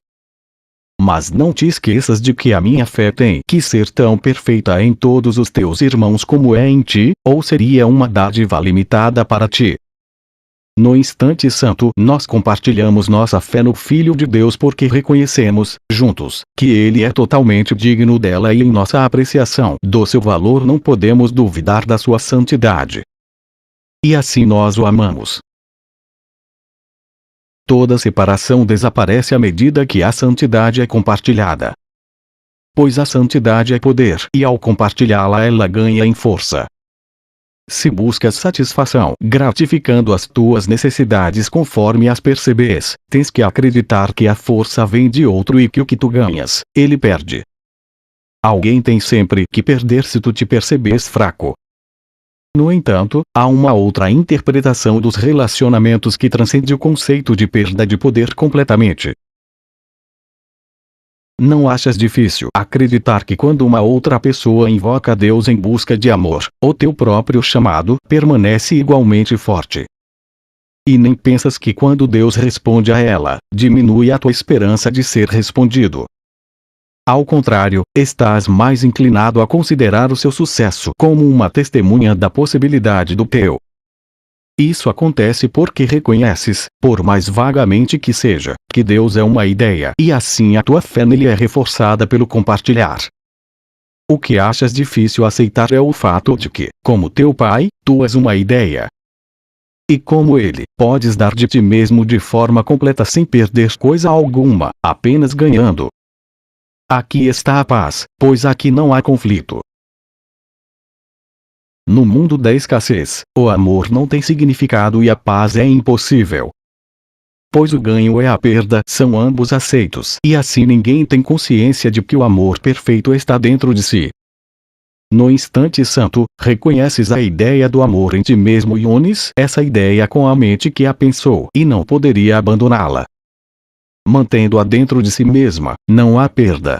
Speaker 1: Mas não te esqueças de que a minha fé tem que ser tão perfeita em todos os teus irmãos como é em ti, ou seria uma dádiva limitada para ti. No instante santo, nós compartilhamos nossa fé no Filho de Deus porque reconhecemos, juntos, que ele é totalmente digno dela e em nossa apreciação do seu valor não podemos duvidar da sua santidade. E assim nós o amamos. Toda separação desaparece à medida que a santidade é compartilhada. pois a santidade é poder e ao compartilhá-la ela ganha em força. Se buscas satisfação gratificando as tuas necessidades conforme as percebes, tens que acreditar que a força vem de outro e que o que tu ganhas, ele perde. Alguém tem sempre que perder se tu te percebes fraco. No entanto, há uma outra interpretação dos relacionamentos que transcende o conceito de perda de poder completamente. Não achas difícil acreditar que quando uma outra pessoa invoca Deus em busca de amor, o teu próprio chamado permanece igualmente forte? E nem pensas que quando Deus responde a ela, diminui a tua esperança de ser respondido. Ao contrário, estás mais inclinado a considerar o seu sucesso como uma testemunha da possibilidade do teu. Isso acontece porque reconheces, por mais vagamente que seja, que Deus é uma ideia e assim a tua fé nele é reforçada pelo compartilhar. O que achas difícil aceitar é o fato de que, como teu pai, tu és uma ideia. E como ele, podes dar de ti mesmo de forma completa sem perder coisa alguma, apenas ganhando. Aqui está a paz, pois aqui não há conflito. No mundo da escassez, o amor não tem significado e a paz é impossível. Pois o ganho e a perda são ambos aceitos e assim ninguém tem consciência de que o amor perfeito está dentro de si. No instante santo, reconheces a ideia do amor em ti mesmo e unes essa ideia com a mente que a pensou e não poderia abandoná-la. Mantendo-a dentro de si mesma, não há perda.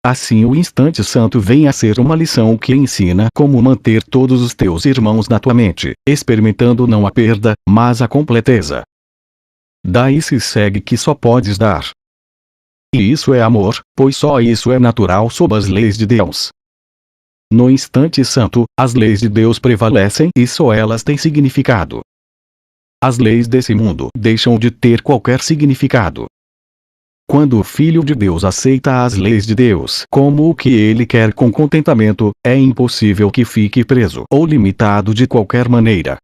Speaker 1: Assim o instante santo vem a ser uma lição que ensina como manter todos os teus irmãos na tua mente, experimentando não a perda, mas a completeza. Daí se segue que só podes dar. E isso é amor, pois só isso é natural sob as leis de Deus. No instante santo, as leis de Deus prevalecem e só elas têm significado. As leis desse mundo deixam de ter qualquer significado. Quando o Filho de Deus aceita as leis de Deus como o que ele quer com contentamento, é impossível que fique preso ou limitado de qualquer maneira.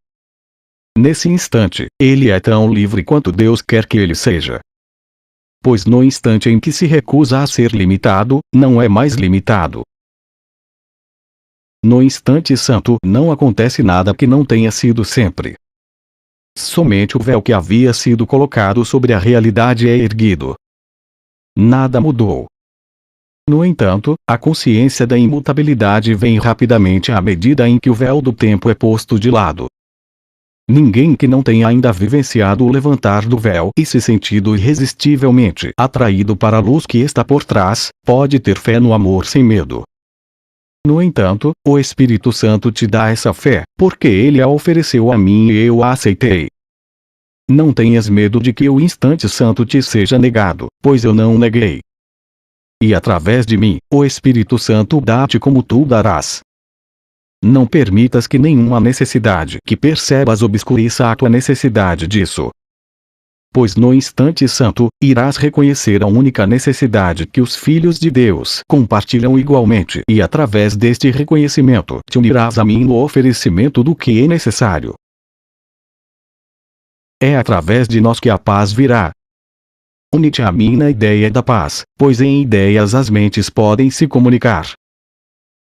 Speaker 1: Nesse instante, ele é tão livre quanto Deus quer que ele seja. Pois no instante em que se recusa a ser limitado, não é mais limitado. No instante santo não acontece nada que não tenha sido sempre. Somente o véu que havia sido colocado sobre a realidade é erguido. Nada mudou. No entanto, a consciência da imutabilidade vem rapidamente à medida em que o véu do tempo é posto de lado. Ninguém que não tenha ainda vivenciado o levantar do véu e se sentido irresistivelmente atraído para a luz que está por trás, pode ter fé no amor sem medo. No entanto, o Espírito Santo te dá essa fé, porque ele a ofereceu a mim e eu a aceitei. Não tenhas medo de que o instante santo te seja negado, pois eu não neguei. E através de mim, o Espírito Santo dá-te como tu darás. Não permitas que nenhuma necessidade que percebas obscureça a tua necessidade disso. Pois no instante santo, irás reconhecer a única necessidade que os filhos de Deus compartilham igualmente e através deste reconhecimento te unirás a mim no oferecimento do que é necessário. É através de nós que a paz virá. Une-te a mim na ideia da paz, pois em ideias as mentes podem se comunicar.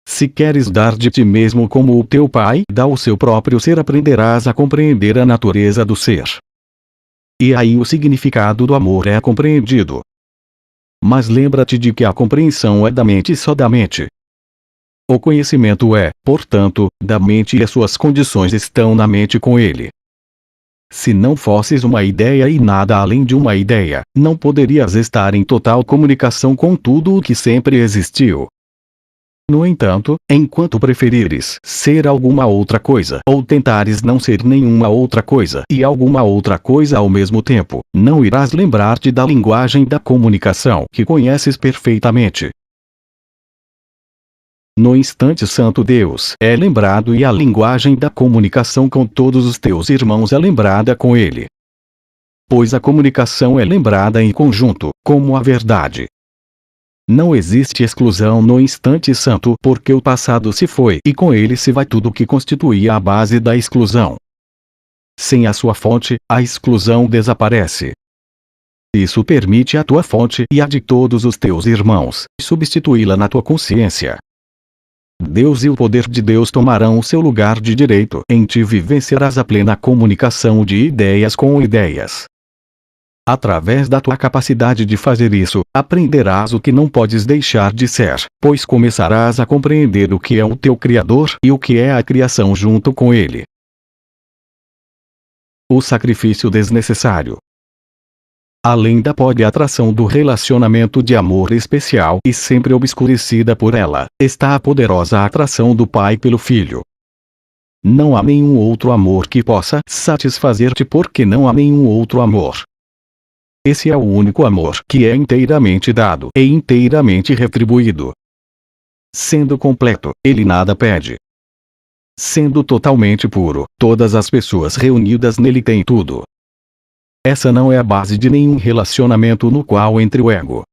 Speaker 1: Se queres dar de ti mesmo como o teu Pai dá o seu próprio ser, aprenderás a compreender a natureza do ser. E aí o significado do amor é compreendido. Mas lembra-te de que a compreensão é da mente e só da mente. O conhecimento é, portanto, da mente e as suas condições estão na mente com ele. Se não fosses uma ideia e nada além de uma ideia, não poderias estar em total comunicação com tudo o que sempre existiu. No entanto, enquanto preferires ser alguma outra coisa ou tentares não ser nenhuma outra coisa e alguma outra coisa ao mesmo tempo, não irás lembrar-te da linguagem da comunicação que conheces perfeitamente. No instante santo Deus é lembrado e a linguagem da comunicação com todos os teus irmãos é lembrada com ele. Pois a comunicação é lembrada em conjunto, como a verdade. Não existe exclusão no instante santo porque o passado se foi e com ele se vai tudo o que constituía a base da exclusão. Sem a sua fonte, a exclusão desaparece. Isso permite a tua fonte e a de todos os teus irmãos substituí-la na tua consciência. Deus e o poder de Deus tomarão o seu lugar de direito em ti, vivenciarás a plena comunicação de ideias com ideias. Através da tua capacidade de fazer isso, aprenderás o que não podes deixar de ser, pois começarás a compreender o que é o teu Criador e o que é a criação junto com ele. O sacrifício desnecessário. Além da pobre atração do relacionamento de amor especial e sempre obscurecida por ela, está a poderosa atração do pai pelo filho. Não há nenhum outro amor que possa satisfazer-te, porque não há nenhum outro amor. Esse é o único amor que é inteiramente dado e inteiramente retribuído. Sendo completo, ele nada pede. Sendo totalmente puro, todas as pessoas reunidas nele têm tudo. Essa não é a base de nenhum relacionamento no qual entre o ego.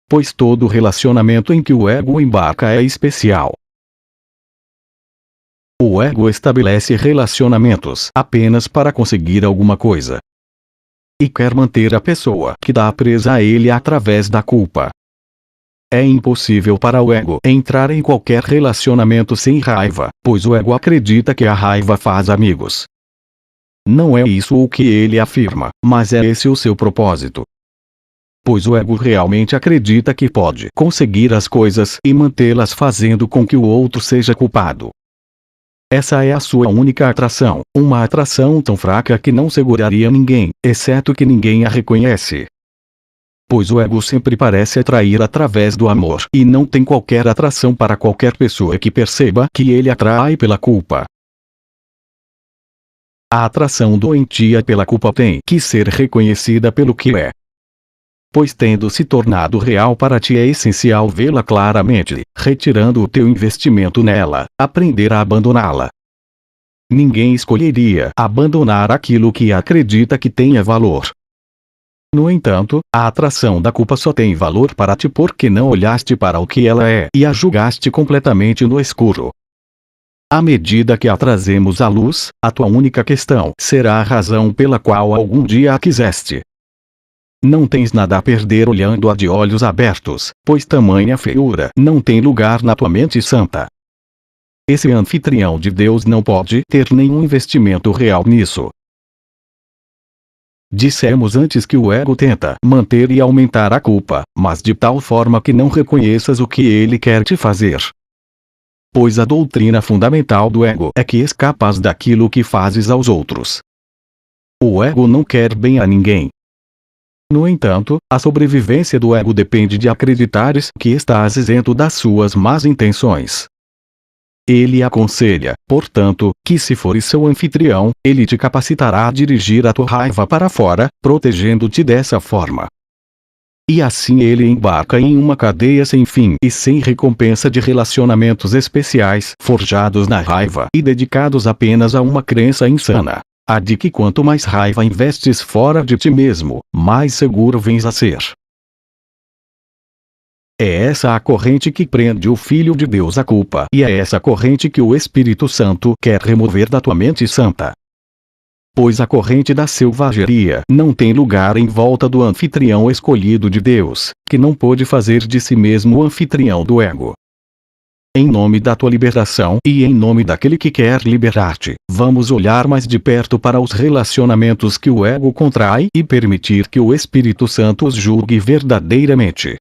Speaker 1: Pois todo relacionamento em que o ego embarca é especial. O ego estabelece relacionamentos apenas para conseguir alguma coisa. E quer manter a pessoa que está presa a ele através da culpa. É impossível para o ego entrar em qualquer relacionamento sem raiva, pois o ego acredita que a raiva faz amigos. Não é isso o que ele afirma, mas é esse o seu propósito. Pois o ego realmente acredita que pode conseguir as coisas e mantê-las fazendo com que o outro seja culpado. Essa é a sua única atração, uma atração tão fraca que não seguraria ninguém, exceto que ninguém a reconhece. Pois o ego sempre parece atrair através do amor e não tem qualquer atração para qualquer pessoa que perceba que ele atrai pela culpa. A atração doentia pela culpa tem que ser reconhecida pelo que é. Pois tendo se tornado real para ti, é essencial vê-la claramente, retirando o teu investimento nela, aprender a abandoná-la. Ninguém escolheria abandonar aquilo que acredita que tenha valor. No entanto, a atração da culpa só tem valor para ti porque não olhaste para o que ela é e a julgaste completamente no escuro. À medida que a trazemos à luz, a tua única questão será a razão pela qual algum dia a quiseste. Não tens nada a perder olhando-a de olhos abertos, pois tamanha feiura não tem lugar na tua mente santa. Esse anfitrião de Deus não pode ter nenhum investimento real nisso. Dissemos antes que o ego tenta manter e aumentar a culpa, mas de tal forma que não reconheças o que ele quer te fazer. Pois a doutrina fundamental do ego é que escapas daquilo que fazes aos outros. O ego não quer bem a ninguém. No entanto, a sobrevivência do ego depende de acreditares que estás isento das suas más intenções. Ele aconselha, portanto, que se fores seu anfitrião, ele te capacitará a dirigir a tua raiva para fora, protegendo-te dessa forma. E assim ele embarca em uma cadeia sem fim e sem recompensa de relacionamentos especiais, forjados na raiva e dedicados apenas a uma crença insana. A de que quanto mais raiva investes fora de ti mesmo, mais seguro vens a ser. É essa a corrente que prende o Filho de Deus à culpa, e é essa corrente que o Espírito Santo quer remover da tua mente santa. Pois a corrente da selvageria não tem lugar em volta do anfitrião escolhido de Deus, que não pôde fazer de si mesmo o anfitrião do ego. Em nome da tua liberação e em nome daquele que quer libertar-te, vamos olhar mais de perto para os relacionamentos que o ego contrai e permitir que o Espírito Santo os julgue verdadeiramente.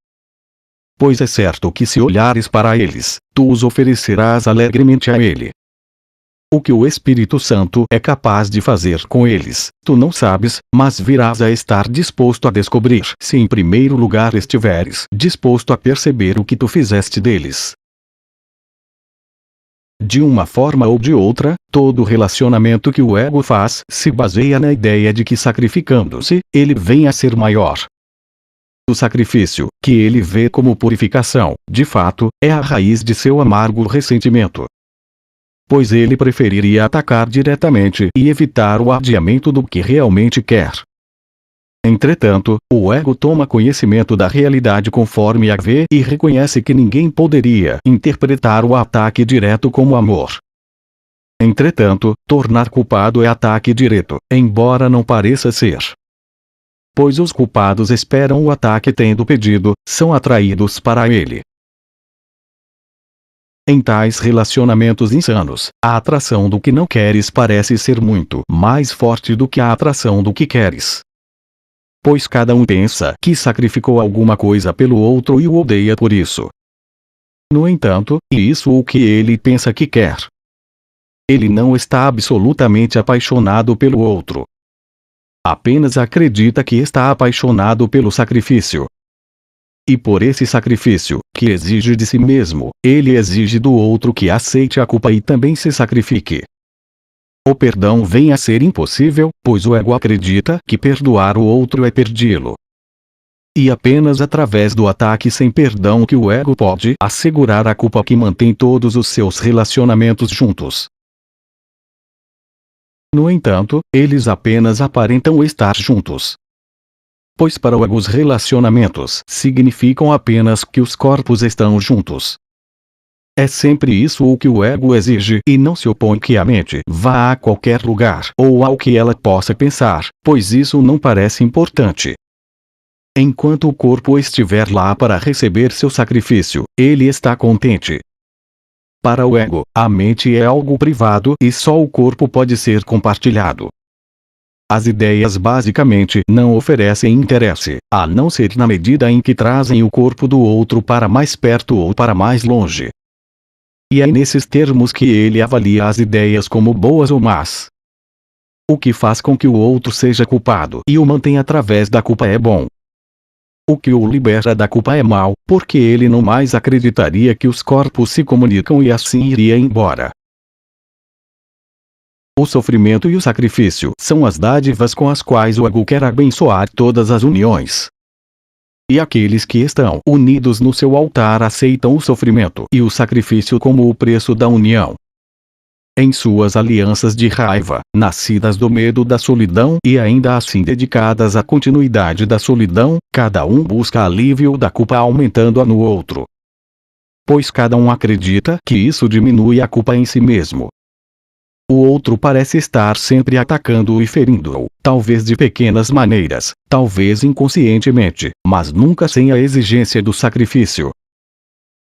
Speaker 1: Pois é certo que se olhares para eles, tu os oferecerás alegremente a ele. O que o Espírito Santo é capaz de fazer com eles, tu não sabes, mas virás a estar disposto a descobrir se em primeiro lugar estiveres disposto a perceber o que tu fizeste deles. De uma forma ou de outra, todo relacionamento que o ego faz se baseia na ideia de que sacrificando-se, ele vem a ser maior. O sacrifício, que ele vê como purificação, de fato, é a raiz de seu amargo ressentimento. Pois ele preferiria atacar diretamente e evitar o adiamento do que realmente quer. Entretanto, o ego toma conhecimento da realidade conforme a vê e reconhece que ninguém poderia interpretar o ataque direto como amor. Entretanto, tornar culpado é ataque direto, embora não pareça ser. pois os culpados esperam o ataque tendo pedido, são atraídos para ele. Em tais relacionamentos insanos, a atração do que não queres parece ser muito mais forte do que a atração do que queres. Pois cada um pensa que sacrificou alguma coisa pelo outro e o odeia por isso. No entanto, isso é o que ele pensa que quer. Ele não está absolutamente apaixonado pelo outro. Apenas acredita que está apaixonado pelo sacrifício. E por esse sacrifício, que exige de si mesmo, ele exige do outro que aceite a culpa e também se sacrifique. O perdão vem a ser impossível, pois o ego acredita que perdoar o outro é perdê-lo. E apenas através do ataque sem perdão que o ego pode assegurar a culpa que mantém todos os seus relacionamentos juntos. No entanto, eles apenas aparentam estar juntos. Pois para o ego os relacionamentos significam apenas que os corpos estão juntos. É sempre isso o que o ego exige e não se opõe que a mente vá a qualquer lugar ou ao que ela possa pensar, pois isso não parece importante. Enquanto o corpo estiver lá para receber seu sacrifício, ele está contente. Para o ego, a mente é algo privado e só o corpo pode ser compartilhado. As ideias basicamente não oferecem interesse, a não ser na medida em que trazem o corpo do outro para mais perto ou para mais longe. E é nesses termos que ele avalia as ideias como boas ou más. O que faz com que o outro seja culpado e o mantém através da culpa é bom. O que o libera da culpa é mal, porque ele não mais acreditaria que os corpos se comunicam e assim iria embora. O sofrimento e o sacrifício são as dádivas com as quais o ego quer abençoar todas as uniões. E aqueles que estão unidos no seu altar aceitam o sofrimento e o sacrifício como o preço da união. Em suas alianças de raiva, nascidas do medo da solidão e ainda assim dedicadas à continuidade da solidão, cada um busca alívio da culpa aumentando-a no outro. Pois cada um acredita que isso diminui a culpa em si mesmo. O outro parece estar sempre atacando-o e ferindo-o, talvez de pequenas maneiras, talvez inconscientemente, mas nunca sem a exigência do sacrifício.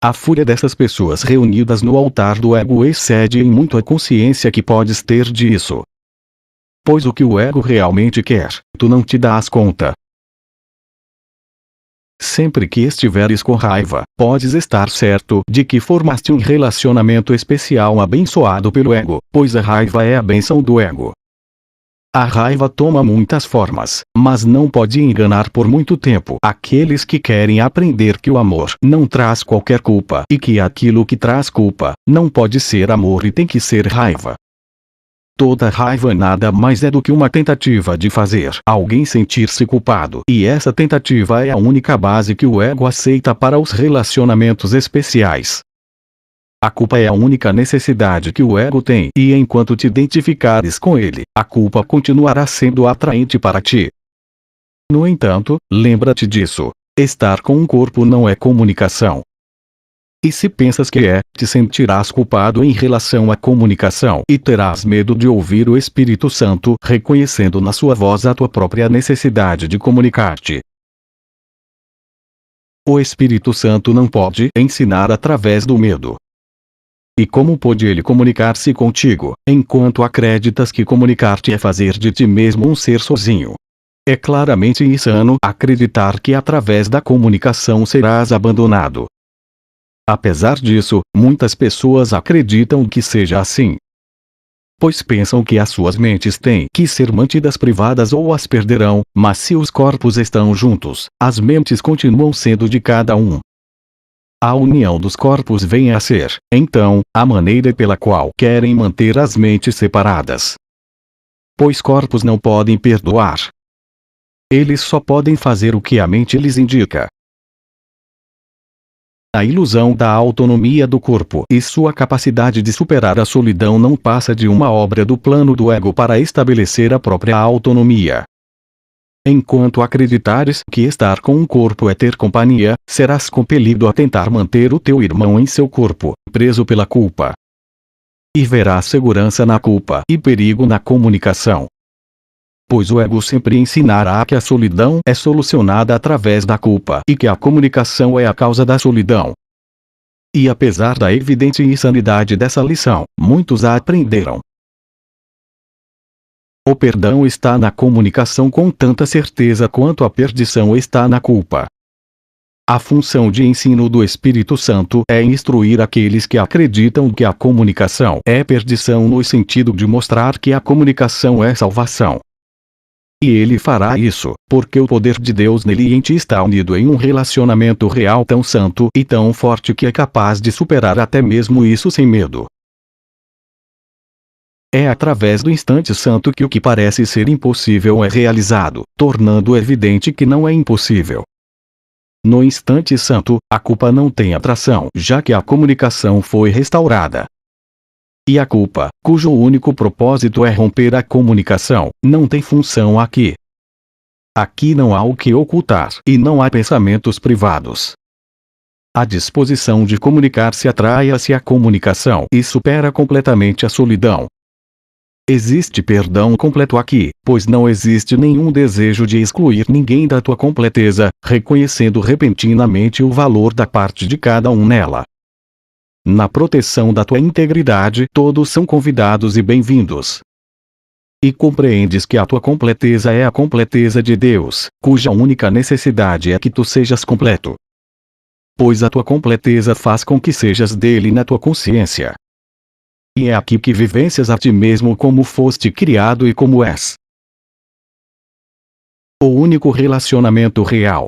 Speaker 1: A fúria dessas pessoas reunidas no altar do ego excede em muito a consciência que podes ter disso. Pois o que o ego realmente quer, tu não te dás conta. Sempre que estiveres com raiva, podes estar certo de que formaste um relacionamento especial abençoado pelo ego, pois a raiva é a bênção do ego. A raiva toma muitas formas, mas não pode enganar por muito tempo aqueles que querem aprender que o amor não traz qualquer culpa e que aquilo que traz culpa não pode ser amor e tem que ser raiva. Toda raiva nada mais é do que uma tentativa de fazer alguém sentir-se culpado, e essa tentativa é a única base que o ego aceita para os relacionamentos especiais. A culpa é a única necessidade que o ego tem, e enquanto te identificares com ele, a culpa continuará sendo atraente para ti. No entanto, lembra-te disso: estar com um corpo não é comunicação. E se pensas que é, te sentirás culpado em relação à comunicação e terás medo de ouvir o Espírito Santo reconhecendo na sua voz a tua própria necessidade de comunicar-te. O Espírito Santo não pode ensinar através do medo. E como pode ele comunicar-se contigo, enquanto acreditas que comunicar-te é fazer de ti mesmo um ser sozinho? É claramente insano acreditar que através da comunicação serás abandonado. Apesar disso, muitas pessoas acreditam que seja assim. Pois pensam que as suas mentes têm que ser mantidas privadas ou as perderão, mas se os corpos estão juntos, as mentes continuam sendo de cada um. A união dos corpos vem a ser, então, a maneira pela qual querem manter as mentes separadas. Pois corpos não podem perdoar. Eles só podem fazer o que a mente lhes indica. A ilusão da autonomia do corpo e sua capacidade de superar a solidão não passa de uma obra do plano do ego para estabelecer a própria autonomia. Enquanto acreditares que estar com um corpo é ter companhia, serás compelido a tentar manter o teu irmão em seu corpo, preso pela culpa. E verás segurança na culpa e perigo na comunicação. pois o ego sempre ensinará que a solidão é solucionada através da culpa e que a comunicação é a causa da solidão. E apesar da evidente insanidade dessa lição, muitos a aprenderam. O perdão está na comunicação com tanta certeza quanto a perdição está na culpa. A função de ensino do Espírito Santo é instruir aqueles que acreditam que a comunicação é perdição no sentido de mostrar que a comunicação é salvação. E ele fará isso, porque o poder de Deus nele e em ti está unido em um relacionamento real tão santo e tão forte que é capaz de superar até mesmo isso sem medo. É através do instante santo que o que parece ser impossível é realizado, tornando evidente que não é impossível. No instante santo, a culpa não tem atração, já que a comunicação foi restaurada. E a culpa, cujo único propósito é romper a comunicação, não tem função aqui. Aqui não há o que ocultar, e não há pensamentos privados. A disposição de comunicar-se atrai-se à comunicação e supera completamente a solidão. Existe perdão completo aqui, pois não existe nenhum desejo de excluir ninguém da tua completeza, reconhecendo repentinamente o valor da parte de cada um nela. Na proteção da tua integridade, todos são convidados e bem-vindos. E compreendes que a tua completeza é a completeza de Deus, cuja única necessidade é que tu sejas completo. Pois a tua completeza faz com que sejas dele na tua consciência. E é aqui que vivencias a ti mesmo como foste criado e como és. O único relacionamento real.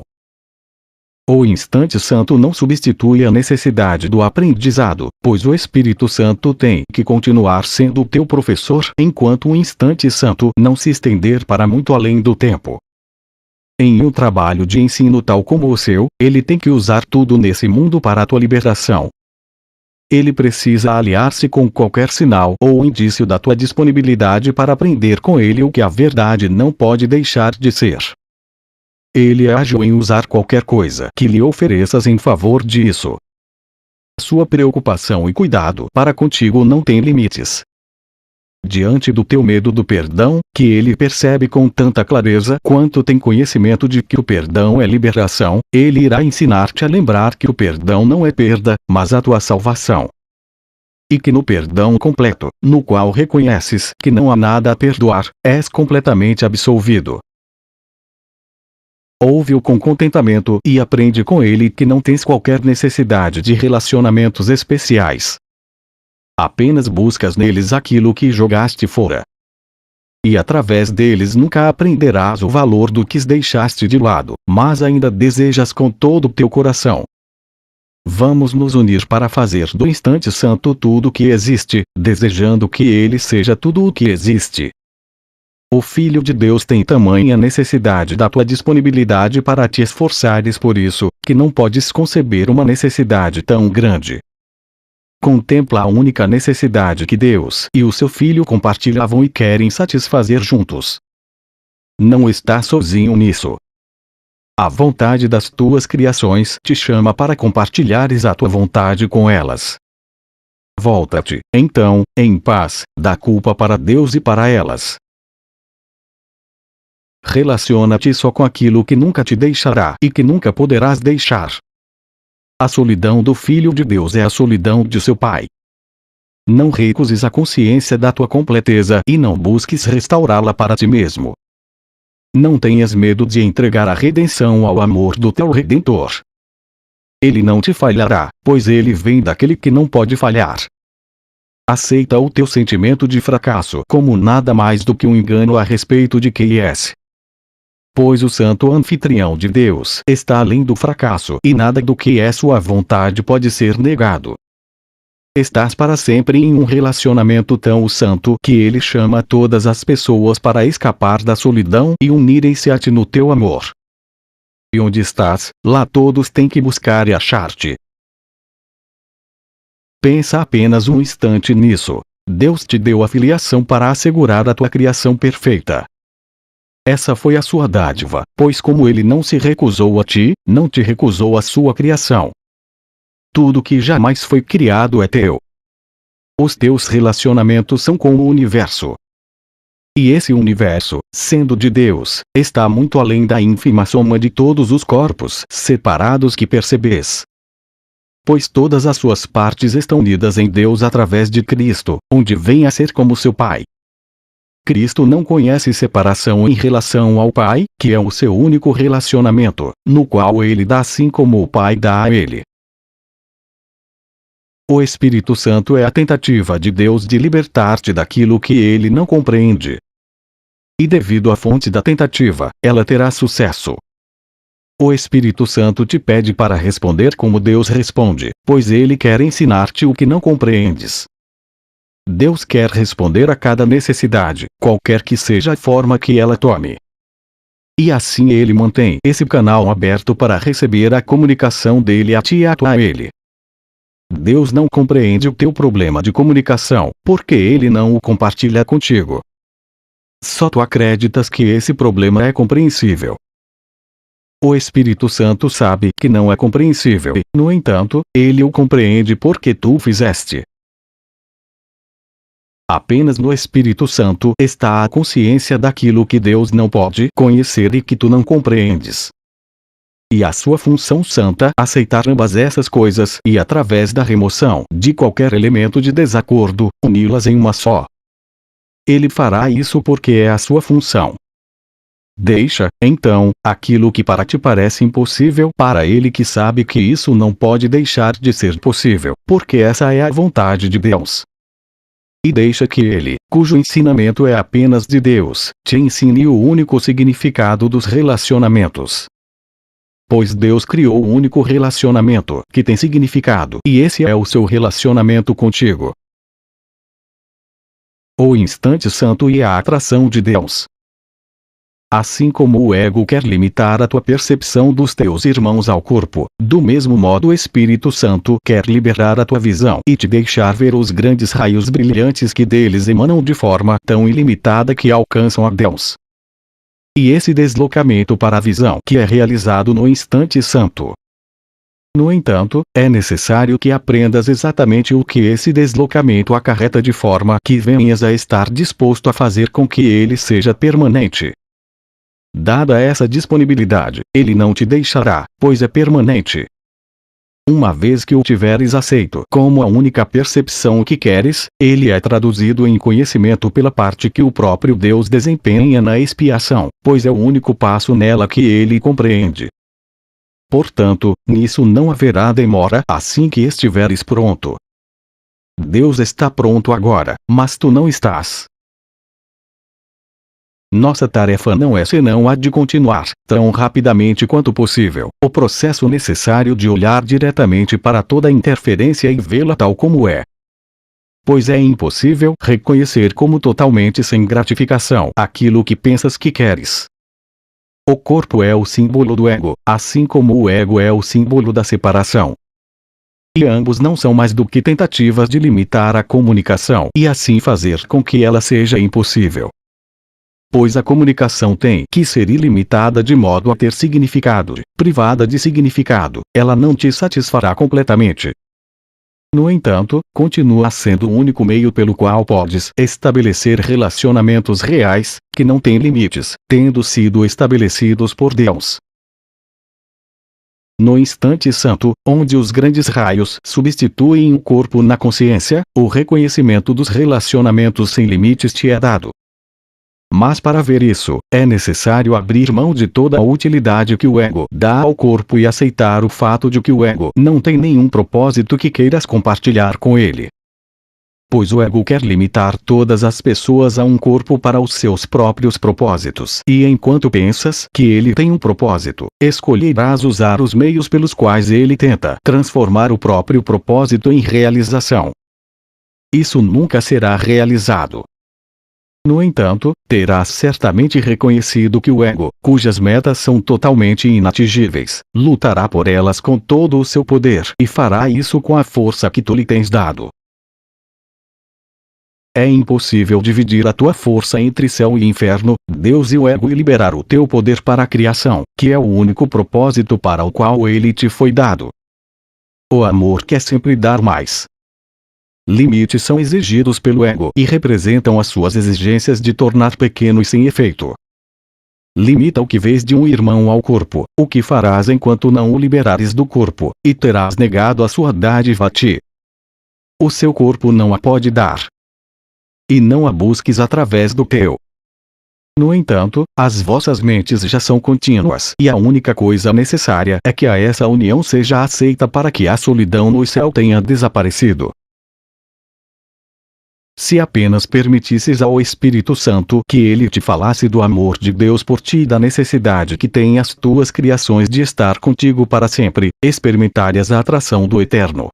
Speaker 1: O instante santo não substitui a necessidade do aprendizado, pois o Espírito Santo tem que continuar sendo o teu professor enquanto o instante santo não se estender para muito além do tempo. Em um trabalho de ensino tal como o seu, ele tem que usar tudo nesse mundo para a tua liberação. Ele precisa aliar-se com qualquer sinal ou indício da tua disponibilidade para aprender com ele o que a verdade não pode deixar de ser. Ele é ágil em usar qualquer coisa que lhe ofereças em favor disso. Sua preocupação e cuidado para contigo não tem limites. Diante do teu medo do perdão, que ele percebe com tanta clareza quanto tem conhecimento de que o perdão é liberação, ele irá ensinar-te a lembrar que o perdão não é perda, mas a tua salvação. E que no perdão completo, no qual reconheces que não há nada a perdoar, és completamente absolvido. Ouve-o com contentamento e aprende com ele que não tens qualquer necessidade de relacionamentos especiais. Apenas buscas neles aquilo que jogaste fora. E através deles nunca aprenderás o valor do que deixaste de lado, mas ainda desejas com todo o teu coração. Vamos nos unir para fazer do instante santo tudo o que existe, desejando que ele seja tudo o que existe. O Filho de Deus tem tamanha necessidade da tua disponibilidade para te esforçares por isso, que não podes conceber uma necessidade tão grande. Contempla a única necessidade que Deus e o seu Filho compartilhavam e querem satisfazer juntos. Não estás sozinho nisso. A vontade das tuas criações te chama para compartilhares a tua vontade com elas. Volta-te, então, em paz, da culpa para Deus e para elas. Relaciona-te só com aquilo que nunca te deixará e que nunca poderás deixar. A solidão do Filho de Deus é a solidão de seu Pai. Não recuses a consciência da tua completeza e não busques restaurá-la para ti mesmo. Não tenhas medo de entregar a redenção ao amor do teu Redentor. Ele não te falhará, pois ele vem daquele que não pode falhar. Aceita o teu sentimento de fracasso como nada mais do que um engano a respeito de quem és. Pois o santo anfitrião de Deus está além do fracasso e nada do que é sua vontade pode ser negado. Estás para sempre em um relacionamento tão santo que ele chama todas as pessoas para escapar da solidão e unirem-se a ti no teu amor. E onde estás, lá todos têm que buscar e achar-te. Pensa apenas um instante nisso. Deus te deu a filiação para assegurar a tua criação perfeita. Essa foi a sua dádiva, pois como ele não se recusou a ti, não te recusou a sua criação. Tudo que jamais foi criado é teu. Os teus relacionamentos são com o universo. E esse universo, sendo de Deus, está muito além da ínfima soma de todos os corpos separados que percebes. Pois todas as suas partes estão unidas em Deus através de Cristo, onde vem a ser como seu Pai. Cristo não conhece separação em relação ao Pai, que é o seu único relacionamento, no qual ele dá assim como o Pai dá a ele. O Espírito Santo é a tentativa de Deus de libertar-te daquilo que ele não compreende. E devido à fonte da tentativa, ela terá sucesso. O Espírito Santo te pede para responder como Deus responde, pois ele quer ensinar-te o que não compreendes. Deus quer responder a cada necessidade, qualquer que seja a forma que ela tome. E assim ele mantém esse canal aberto para receber a comunicação dele a ti e a tu a ele. Deus não compreende o teu problema de comunicação, porque ele não o compartilha contigo. Só tu acreditas que esse problema é compreensível. O Espírito Santo sabe que não é compreensível e, no entanto, ele o compreende porque tu o fizeste. Apenas no Espírito Santo está a consciência daquilo que Deus não pode conhecer e que tu não compreendes. E a sua função santa aceitar ambas essas coisas e através da remoção de qualquer elemento de desacordo, uni-las em uma só. Ele fará isso porque é a sua função. Deixa, então, aquilo que para ti parece impossível para ele que sabe que isso não pode deixar de ser possível, porque essa é a vontade de Deus. E deixa que ele, cujo ensinamento é apenas de Deus, te ensine o único significado dos relacionamentos. Pois Deus criou o único relacionamento que tem significado, e esse é o seu relacionamento contigo. O instante santo e a atração de Deus. Assim como o ego quer limitar a tua percepção dos teus irmãos ao corpo, do mesmo modo o Espírito Santo quer liberar a tua visão e te deixar ver os grandes raios brilhantes que deles emanam de forma tão ilimitada que alcançam a Deus. E esse deslocamento para a visão que é realizado no instante santo. No entanto, é necessário que aprendas exatamente o que esse deslocamento acarreta de forma que venhas a estar disposto a fazer com que ele seja permanente. Dada essa disponibilidade, ele não te deixará, pois é permanente. Uma vez que o tiveres aceito como a única percepção que queres, ele é traduzido em conhecimento pela parte que o próprio Deus desempenha na expiação, pois é o único passo nela que ele compreende. Portanto, nisso não haverá demora assim que estiveres pronto. Deus está pronto agora, mas tu não estás. Nossa tarefa não é senão a de continuar, tão rapidamente quanto possível, o processo necessário de olhar diretamente para toda interferência e vê-la tal como é. Pois é impossível reconhecer como totalmente sem gratificação aquilo que pensas que queres. O corpo é o símbolo do ego, assim como o ego é o símbolo da separação. E ambos não são mais do que tentativas de limitar a comunicação e assim fazer com que ela seja impossível. Pois a comunicação tem que ser ilimitada de modo a ter significado. Privada de significado, ela não te satisfará completamente. No entanto, continua sendo o único meio pelo qual podes estabelecer relacionamentos reais, que não têm limites, tendo sido estabelecidos por Deus. No instante santo, onde os grandes raios substituem o corpo na consciência, o reconhecimento dos relacionamentos sem limites te é dado. Mas para ver isso, é necessário abrir mão de toda a utilidade que o ego dá ao corpo e aceitar o fato de que o ego não tem nenhum propósito que queiras compartilhar com ele. Pois o ego quer limitar todas as pessoas a um corpo para os seus próprios propósitos. E enquanto pensas que ele tem um propósito, escolherás usar os meios pelos quais ele tenta transformar o próprio propósito em realização. Isso nunca será realizado. No entanto, terás certamente reconhecido que o ego, cujas metas são totalmente inatingíveis, lutará por elas com todo o seu poder e fará isso com a força que tu lhe tens dado. É impossível dividir a tua força entre céu e inferno, Deus e o ego e liberar o teu poder para a criação, que é o único propósito para o qual ele te foi dado. O amor quer sempre dar mais. Limites são exigidos pelo ego e representam as suas exigências de tornar pequeno e sem efeito. Limita o que vês de um irmão ao corpo, o que farás enquanto não o liberares do corpo, e terás negado a sua dádiva a ti. O seu corpo não a pode dar. E não a busques através do teu. No entanto, as vossas mentes já são contínuas e a única coisa necessária é que a essa união seja aceita para que a solidão no céu tenha desaparecido. Se apenas permitisses ao Espírito Santo que ele te falasse do amor de Deus por ti e da necessidade que têm as tuas criações de estar contigo para sempre, experimentarias a atração do Eterno.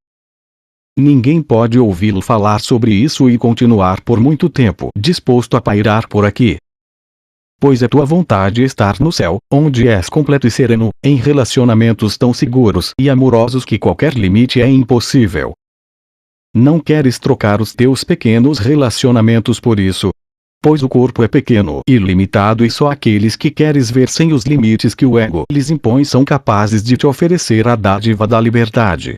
Speaker 1: Ninguém pode ouvi-lo falar sobre isso e continuar por muito tempo disposto a pairar por aqui. Pois é tua vontade estar no céu, onde és completo e sereno, em relacionamentos tão seguros e amorosos que qualquer limite é impossível. Não queres trocar os teus pequenos relacionamentos por isso? Pois o corpo é pequeno e limitado e só aqueles que queres ver sem os limites que o ego lhes impõe são capazes de te oferecer a dádiva da liberdade.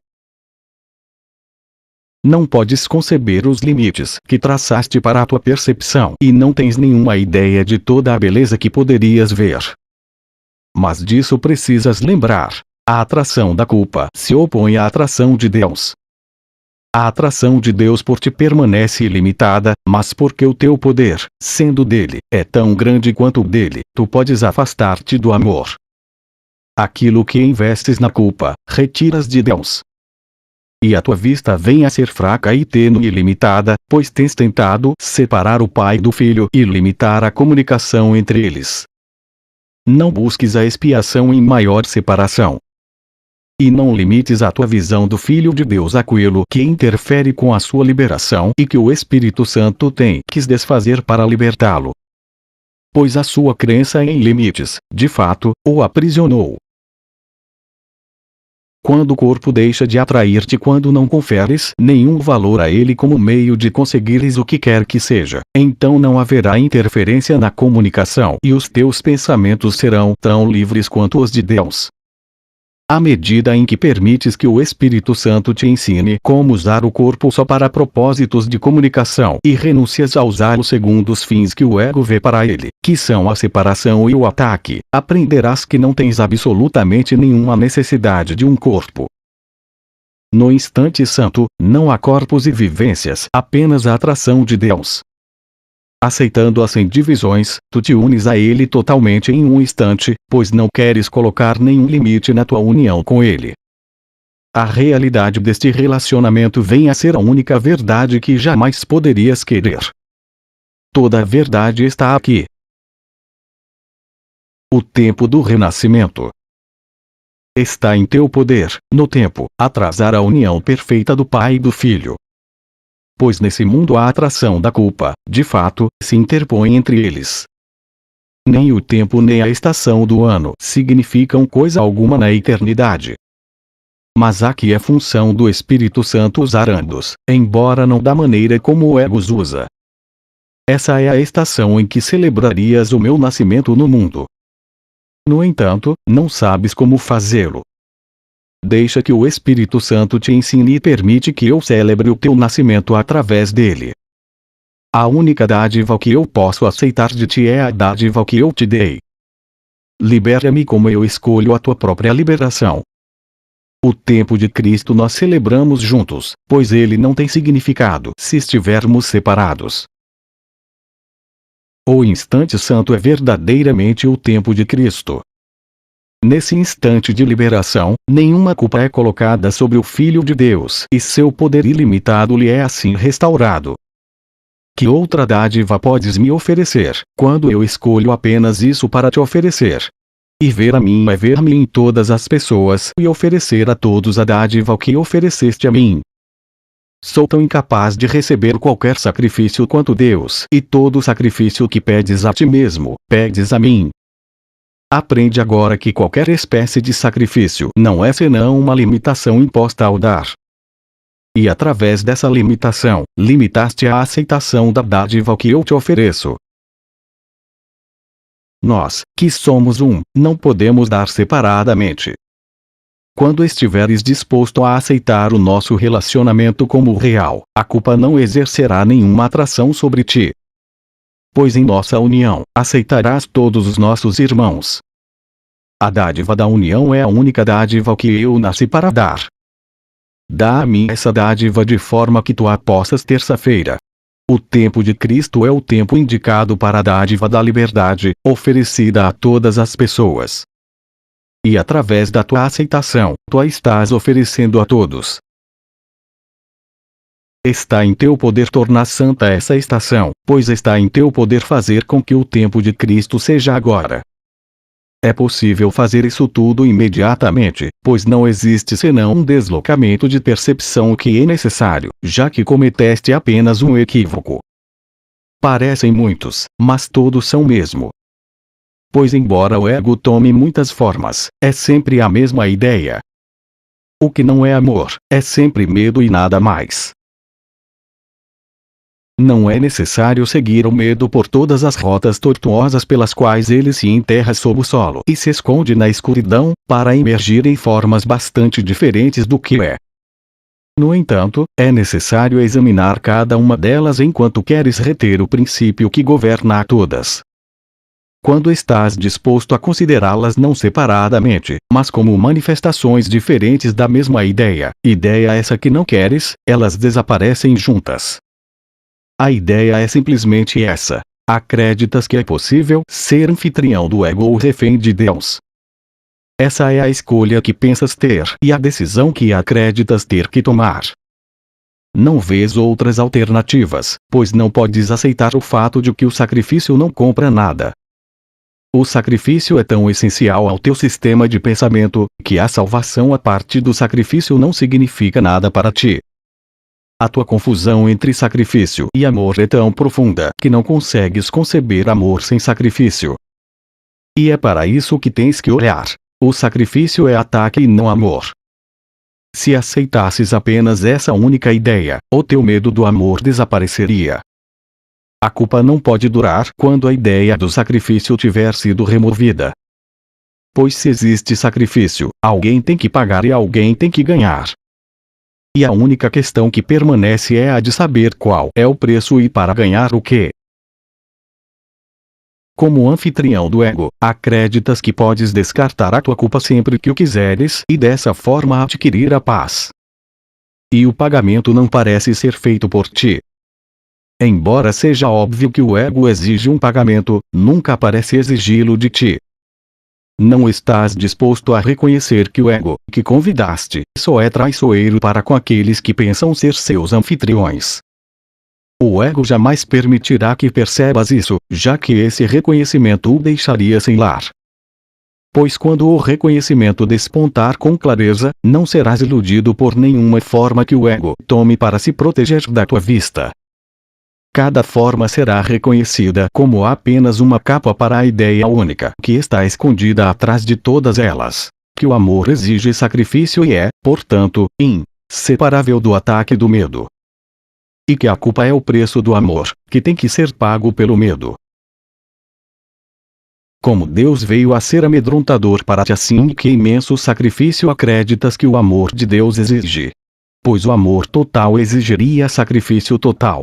Speaker 1: Não podes conceber os limites que traçaste para a tua percepção e não tens nenhuma ideia de toda a beleza que poderias ver. Mas disso precisas lembrar: a atração da culpa se opõe à atração de Deus. A atração de Deus por ti permanece ilimitada, mas porque o teu poder, sendo dele, é tão grande quanto o dele, tu podes afastar-te do amor. Aquilo que investes na culpa, retiras de Deus. E a tua vista vem a ser fraca e tênue e limitada, pois tens tentado separar o pai do filho e limitar a comunicação entre eles. Não busques a expiação em maior separação. E não limites a tua visão do Filho de Deus àquilo que interfere com a sua liberação e que o Espírito Santo quis desfazer para libertá-lo. Pois a sua crença em limites, de fato, o aprisionou. Quando o corpo deixa de atrair-te quando não conferes nenhum valor a ele como meio de conseguires o que quer que seja, então não haverá interferência na comunicação e os teus pensamentos serão tão livres quanto os de Deus. À medida em que permites que o Espírito Santo te ensine como usar o corpo só para propósitos de comunicação e renuncias a usá-lo segundo os fins que o ego vê para ele, que são a separação e o ataque, aprenderás que não tens absolutamente nenhuma necessidade de um corpo. No instante santo, não há corpos e vivências, apenas a atração de Deus. Aceitando-a sem divisões, tu te unes a ele totalmente em um instante, pois não queres colocar nenhum limite na tua união com ele. A realidade deste relacionamento vem a ser a única verdade que jamais poderias querer. Toda a verdade está aqui. O tempo do renascimento. Está em teu poder, no tempo, atrasar a união perfeita do Pai e do Filho. Pois nesse mundo a atração da culpa, de fato, se interpõe entre eles. Nem o tempo nem a estação do ano significam coisa alguma na eternidade. Mas aqui é função do Espírito Santo usar ambos, embora não da maneira como o ego os usa. Essa é a estação em que celebrarias o meu nascimento no mundo. No entanto, não sabes como fazê-lo. Deixa que o Espírito Santo te ensine e permite que eu celebre o teu nascimento através dele. A única dádiva que eu posso aceitar de ti é a dádiva que eu te dei. Libera-me como eu escolho a tua própria liberação. O tempo de Cristo nós celebramos juntos, pois ele não tem significado se estivermos separados. O instante santo é verdadeiramente o tempo de Cristo. Nesse instante de liberação, nenhuma culpa é colocada sobre o Filho de Deus e seu poder ilimitado lhe é assim restaurado. Que outra dádiva podes me oferecer, quando eu escolho apenas isso para te oferecer? E ver a mim é ver-me em todas as pessoas e oferecer a todos a dádiva que ofereceste a mim. Sou tão incapaz de receber qualquer sacrifício quanto Deus, e todo sacrifício que pedes a ti mesmo, pedes a mim. Aprende agora que qualquer espécie de sacrifício não é senão uma limitação imposta ao dar. E através dessa limitação, limitaste a aceitação da dádiva que eu te ofereço. Nós, que somos um, não podemos dar separadamente. Quando estiveres disposto a aceitar o nosso relacionamento como real, a culpa não exercerá nenhuma atração sobre ti. Pois em nossa união, aceitarás todos os nossos irmãos. A dádiva da união é a única dádiva que eu nasci para dar. Dá a mim essa dádiva de forma que tu a possas terça-feira. O tempo de Cristo é o tempo indicado para a dádiva da liberdade, oferecida a todas as pessoas. E através da tua aceitação, tu a estás oferecendo a todos. Está em teu poder tornar santa essa estação, pois está em teu poder fazer com que o tempo de Cristo seja agora. É possível fazer isso tudo imediatamente, pois não existe senão um deslocamento de percepção que é necessário, já que cometeste apenas um equívoco. Parecem muitos, mas todos são mesmo. Pois embora o ego tome muitas formas, é sempre a mesma ideia. O que não é amor, é sempre medo e nada mais. Não é necessário seguir o medo por todas as rotas tortuosas pelas quais ele se enterra sob o solo e se esconde na escuridão, para emergir em formas bastante diferentes do que é. No entanto, é necessário examinar cada uma delas enquanto queres reter o princípio que governa a todas. Quando estás disposto a considerá-las não separadamente, mas como manifestações diferentes da mesma ideia essa que não queres, elas desaparecem juntas. A ideia é simplesmente essa. Acreditas que é possível ser anfitrião do ego ou refém de Deus. Essa é a escolha que pensas ter e a decisão que acreditas ter que tomar. Não vês outras alternativas, pois não podes aceitar o fato de que o sacrifício não compra nada. O sacrifício é tão essencial ao teu sistema de pensamento, que a salvação a partir do sacrifício não significa nada para ti. A tua confusão entre sacrifício e amor é tão profunda que não consegues conceber amor sem sacrifício. E é para isso que tens que olhar. O sacrifício é ataque e não amor. Se aceitasses apenas essa única ideia, o teu medo do amor desapareceria. A culpa não pode durar quando a ideia do sacrifício tiver sido removida. Pois se existe sacrifício, alguém tem que pagar e alguém tem que ganhar. E a única questão que permanece é a de saber qual é o preço e para ganhar o quê. Como anfitrião do ego, acreditas que podes descartar a tua culpa sempre que o quiseres e dessa forma adquirir a paz. E o pagamento não parece ser feito por ti. Embora seja óbvio que o ego exige um pagamento, nunca parece exigi-lo de ti. Não estás disposto a reconhecer que o ego, que convidaste, só é traiçoeiro para com aqueles que pensam ser seus anfitriões. O ego jamais permitirá que percebas isso, já que esse reconhecimento o deixaria sem lar. Pois quando o reconhecimento despontar com clareza, não serás iludido por nenhuma forma que o ego tome para se proteger da tua vista. Cada forma será reconhecida como apenas uma capa para a ideia única que está escondida atrás de todas elas. Que o amor exige sacrifício e é, portanto, inseparável do ataque do medo. E que a culpa é o preço do amor, que tem que ser pago pelo medo. Como Deus veio a ser amedrontador para ti, assim que imenso sacrifício acreditas que o amor de Deus exige. Pois o amor total exigiria sacrifício total.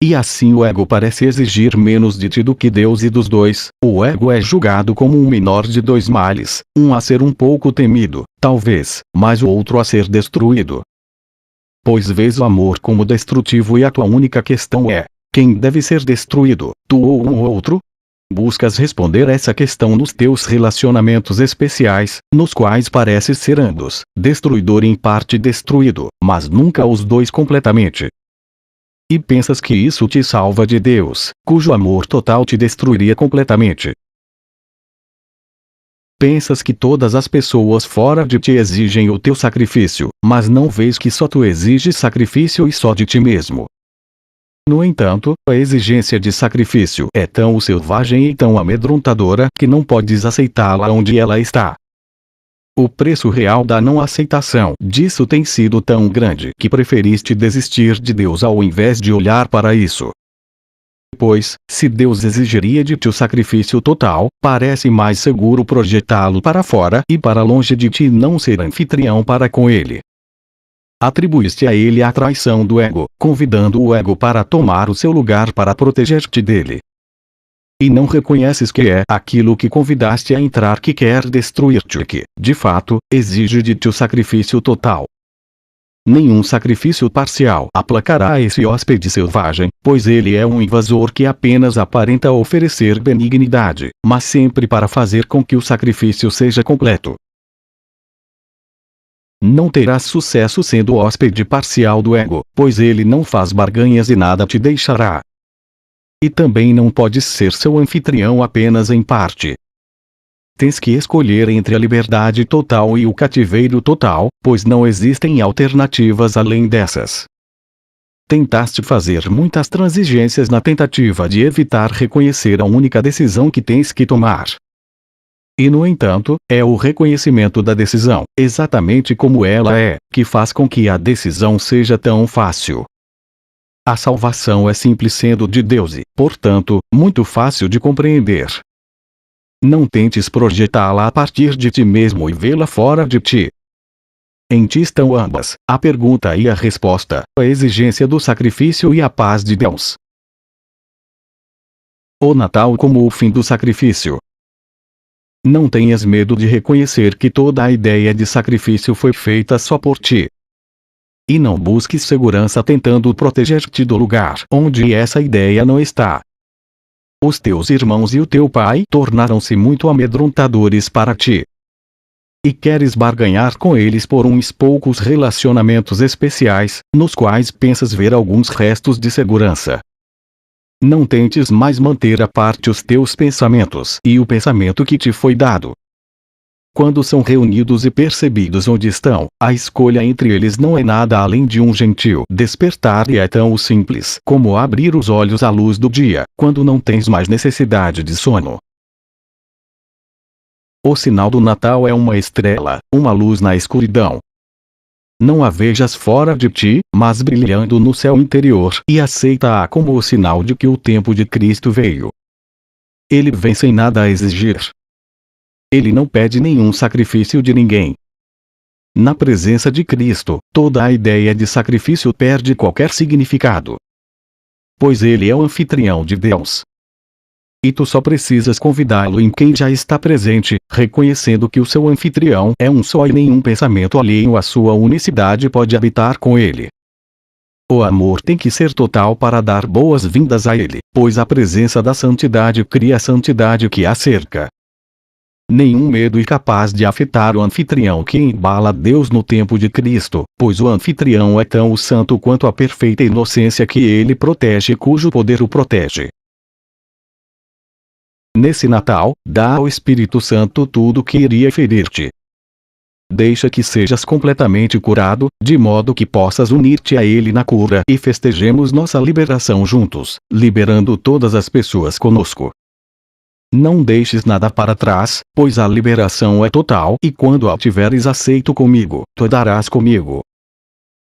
Speaker 1: E assim o ego parece exigir menos de ti do que Deus, e dos dois, o ego é julgado como um menor de dois males, um a ser um pouco temido, talvez, mas o outro a ser destruído. Pois vês o amor como destrutivo e a tua única questão é: quem deve ser destruído, tu ou um outro? Buscas responder essa questão nos teus relacionamentos especiais, nos quais pareces ser ambos, destruidor e em parte destruído, mas nunca os dois completamente. E pensas que isso te salva de Deus, cujo amor total te destruiria completamente. Pensas que todas as pessoas fora de ti exigem o teu sacrifício, mas não vês que só tu exiges sacrifício e só de ti mesmo. No entanto, a exigência de sacrifício é tão selvagem e tão amedrontadora que não podes aceitá-la onde ela está. O preço real da não aceitação disso tem sido tão grande que preferiste desistir de Deus ao invés de olhar para isso. Pois, se Deus exigiria de ti o sacrifício total, parece mais seguro projetá-lo para fora e para longe de ti, não ser anfitrião para com ele. Atribuíste a ele a traição do ego, convidando o ego para tomar o seu lugar para proteger-te dele. E não reconheces que é aquilo que convidaste a entrar que quer destruir-te e que, de fato, exige de ti o sacrifício total. Nenhum sacrifício parcial aplacará esse hóspede selvagem, pois ele é um invasor que apenas aparenta oferecer benignidade, mas sempre para fazer com que o sacrifício seja completo. Não terás sucesso sendo hóspede parcial do ego, pois ele não faz barganhas e nada te deixará. E também não podes ser seu anfitrião apenas em parte. Tens que escolher entre a liberdade total e o cativeiro total, pois não existem alternativas além dessas. Tentaste fazer muitas transigências na tentativa de evitar reconhecer a única decisão que tens que tomar. E no entanto, é o reconhecimento da decisão, exatamente como ela é, que faz com que a decisão seja tão fácil. A salvação é simples sendo de Deus e, portanto, muito fácil de compreender. Não tentes projetá-la a partir de ti mesmo e vê-la fora de ti. Em ti estão ambas, a pergunta e a resposta, a exigência do sacrifício e a paz de Deus. O Natal como o fim do sacrifício. Não tenhas medo de reconhecer que toda a ideia de sacrifício foi feita só por ti. E não busques segurança tentando proteger-te do lugar onde essa ideia não está. Os teus irmãos e o teu pai tornaram-se muito amedrontadores para ti. E queres barganhar com eles por uns poucos relacionamentos especiais, nos quais pensas ver alguns restos de segurança. Não tentes mais manter à parte os teus pensamentos e o pensamento que te foi dado. Quando são reunidos e percebidos onde estão, a escolha entre eles não é nada além de um gentil despertar e é tão simples como abrir os olhos à luz do dia, quando não tens mais necessidade de sono. O sinal do Natal é uma estrela, uma luz na escuridão. Não a vejas fora de ti, mas brilhando no céu interior, e aceita-a como o sinal de que o tempo de Cristo veio. Ele vem sem nada a exigir. Ele não pede nenhum sacrifício de ninguém. Na presença de Cristo, toda a ideia de sacrifício perde qualquer significado. Pois ele é o anfitrião de Deus. E tu só precisas convidá-lo em quem já está presente, reconhecendo que o seu anfitrião é um só e nenhum pensamento alheio à sua unicidade pode habitar com ele. O amor tem que ser total para dar boas-vindas a ele, pois a presença da santidade cria a santidade que a cerca. Nenhum medo é capaz de afetar o anfitrião que embala Deus no tempo de Cristo, pois o anfitrião é tão santo quanto a perfeita inocência que ele protege e cujo poder o protege. Nesse Natal, dá ao Espírito Santo tudo o que iria ferir-te. Deixa que sejas completamente curado, de modo que possas unir-te a ele na cura e festejemos nossa liberação juntos, liberando todas as pessoas conosco. Não deixes nada para trás, pois a liberação é total e quando a tiveres aceito comigo, tu darás comigo.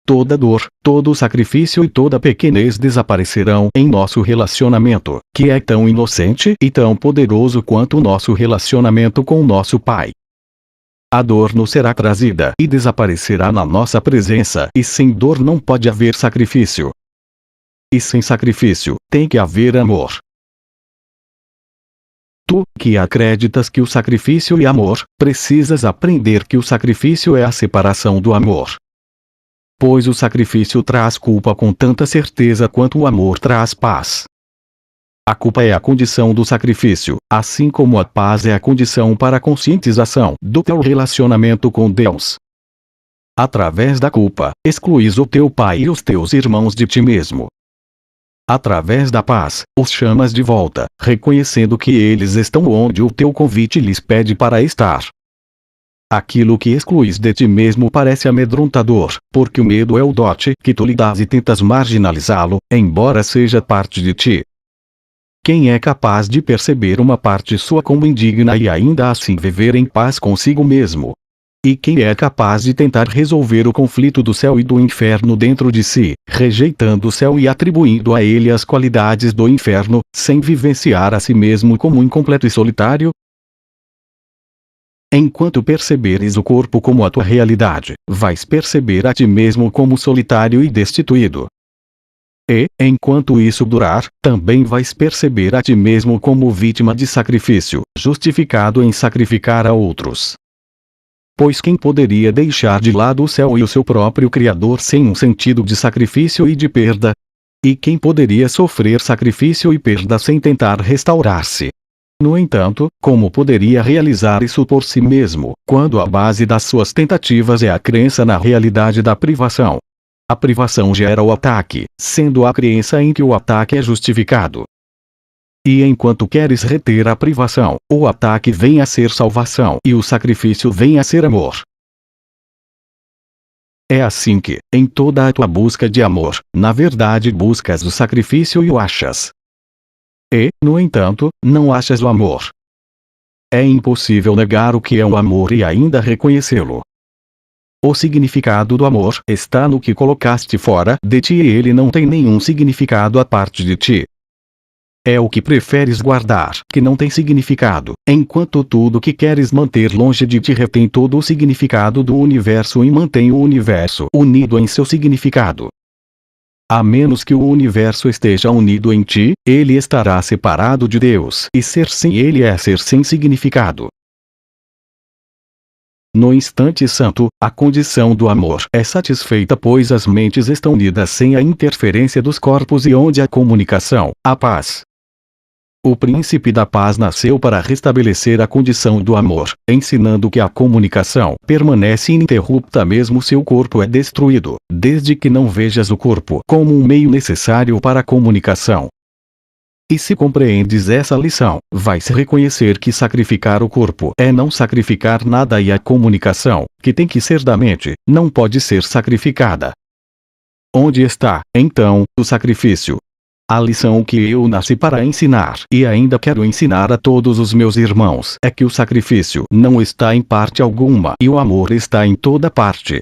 Speaker 1: Toda dor, todo sacrifício e toda pequenez desaparecerão em nosso relacionamento, que é tão inocente e tão poderoso quanto o nosso relacionamento com nosso Pai. A dor nos será trazida e desaparecerá na nossa presença, e sem dor não pode haver sacrifício. E sem sacrifício, tem que haver amor. Tu, que acreditas que o sacrifício é amor, precisas aprender que o sacrifício é a separação do amor. Pois o sacrifício traz culpa com tanta certeza quanto o amor traz paz. A culpa é a condição do sacrifício, assim como a paz é a condição para a conscientização do teu relacionamento com Deus. Através da culpa, excluís o teu pai e os teus irmãos de ti mesmo. Através da paz, os chamas de volta, reconhecendo que eles estão onde o teu convite lhes pede para estar. Aquilo que excluís de ti mesmo parece amedrontador, porque o medo é o dote que tu lhe dás e tentas marginalizá-lo, embora seja parte de ti. Quem é capaz de perceber uma parte sua como indigna e ainda assim viver em paz consigo mesmo? E quem é capaz de tentar resolver o conflito do céu e do inferno dentro de si, rejeitando o céu e atribuindo a ele as qualidades do inferno, sem vivenciar a si mesmo como incompleto e solitário? Enquanto perceberes o corpo como a tua realidade, vais perceber a ti mesmo como solitário e destituído. E, enquanto isso durar, também vais perceber a ti mesmo como vítima de sacrifício, justificado em sacrificar a outros. Pois quem poderia deixar de lado o céu e o seu próprio Criador sem um sentido de sacrifício e de perda? E quem poderia sofrer sacrifício e perda sem tentar restaurar-se? No entanto, como poderia realizar isso por si mesmo, quando a base das suas tentativas é a crença na realidade da privação? A privação gera o ataque, sendo a crença em que o ataque é justificado. E enquanto queres reter a privação, o ataque vem a ser salvação e o sacrifício vem a ser amor. É assim que, em toda a tua busca de amor, na verdade buscas o sacrifício e o achas. E, no entanto, não achas o amor. É impossível negar o que é o amor e ainda reconhecê-lo. O significado do amor está no que colocaste fora de ti e ele não tem nenhum significado à parte de ti. É o que preferes guardar, que não tem significado, enquanto tudo que queres manter longe de ti retém todo o significado do universo e mantém o universo unido em seu significado. A menos que o universo esteja unido em ti, ele estará separado de Deus, e ser sem ele é ser sem significado. No instante santo, a condição do amor é satisfeita pois as mentes estão unidas sem a interferência dos corpos e onde há comunicação, há paz. O príncipe da paz nasceu para restabelecer a condição do amor, ensinando que a comunicação permanece ininterrupta mesmo se o corpo é destruído, desde que não vejas o corpo como um meio necessário para a comunicação. E se compreendes essa lição, vais reconhecer que sacrificar o corpo é não sacrificar nada e a comunicação, que tem que ser da mente, não pode ser sacrificada. Onde está, então, o sacrifício? A lição que eu nasci para ensinar e ainda quero ensinar a todos os meus irmãos é que o sacrifício não está em parte alguma e o amor está em toda parte.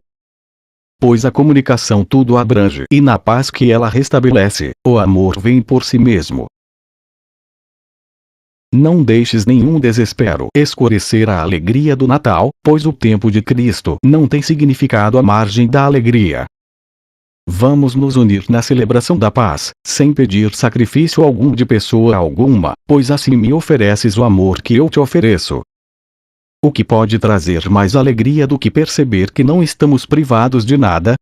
Speaker 1: Pois a comunicação tudo abrange e na paz que ela restabelece, o amor vem por si mesmo. Não deixes nenhum desespero escurecer a alegria do Natal, pois o tempo de Cristo não tem significado à margem da alegria. Vamos nos unir na celebração da paz, sem pedir sacrifício algum de pessoa alguma, pois assim me ofereces o amor que eu te ofereço. O que pode trazer mais alegria do que perceber que não estamos privados de nada?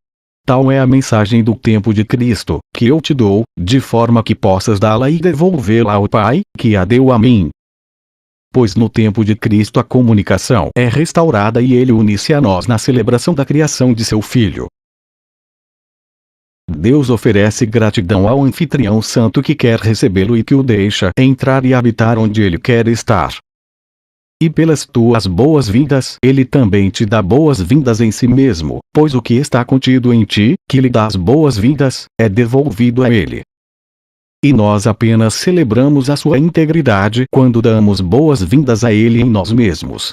Speaker 1: Tal é a mensagem do tempo de Cristo, que eu te dou, de forma que possas dá-la e devolvê-la ao Pai, que a deu a mim. Pois no tempo de Cristo a comunicação é restaurada e ele une-se a nós na celebração da criação de seu Filho. Deus oferece gratidão ao anfitrião santo que quer recebê-lo e que o deixa entrar e habitar onde ele quer estar. E pelas tuas boas-vindas, ele também te dá boas-vindas em si mesmo, pois o que está contido em ti, que lhe dás boas-vindas, é devolvido a ele. E nós apenas celebramos a sua integridade quando damos boas-vindas a ele em nós mesmos.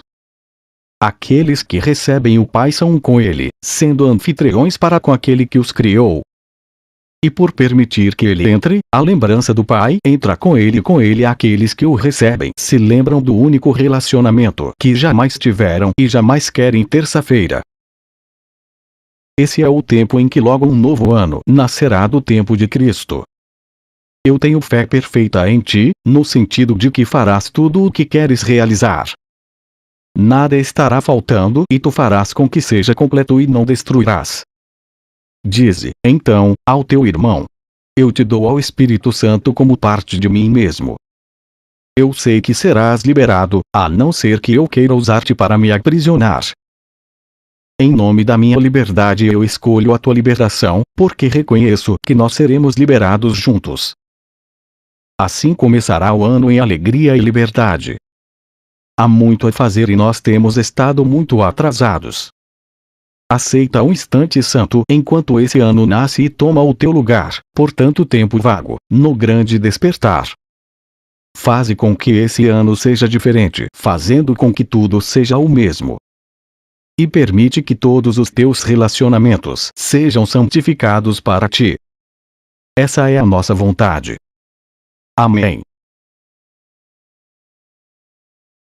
Speaker 1: Aqueles que recebem o Pai são um com ele, sendo anfitriões para com aquele que os criou. E por permitir que ele entre, a lembrança do Pai entra com ele aqueles que o recebem se lembram do único relacionamento que jamais tiveram e jamais querem terça-feira. Esse é o tempo em que logo um novo ano nascerá do tempo de Cristo. Eu tenho fé perfeita em ti, no sentido de que farás tudo o que queres realizar. Nada estará faltando e tu farás com que seja completo e não destruirás. Dize, então, ao teu irmão: eu te dou ao Espírito Santo como parte de mim mesmo. Eu sei que serás liberado, a não ser que eu queira usar-te para me aprisionar. Em nome da minha liberdade eu escolho a tua liberação, porque reconheço que nós seremos liberados juntos. Assim começará o ano em alegria e liberdade. Há muito a fazer e nós temos estado muito atrasados. Aceita um instante santo enquanto esse ano nasce e toma o teu lugar, por tanto tempo vago, no grande despertar. Faze com que esse ano seja diferente, fazendo com que tudo seja o mesmo. E permite que todos os teus relacionamentos sejam santificados para ti. Essa é a nossa vontade. Amém.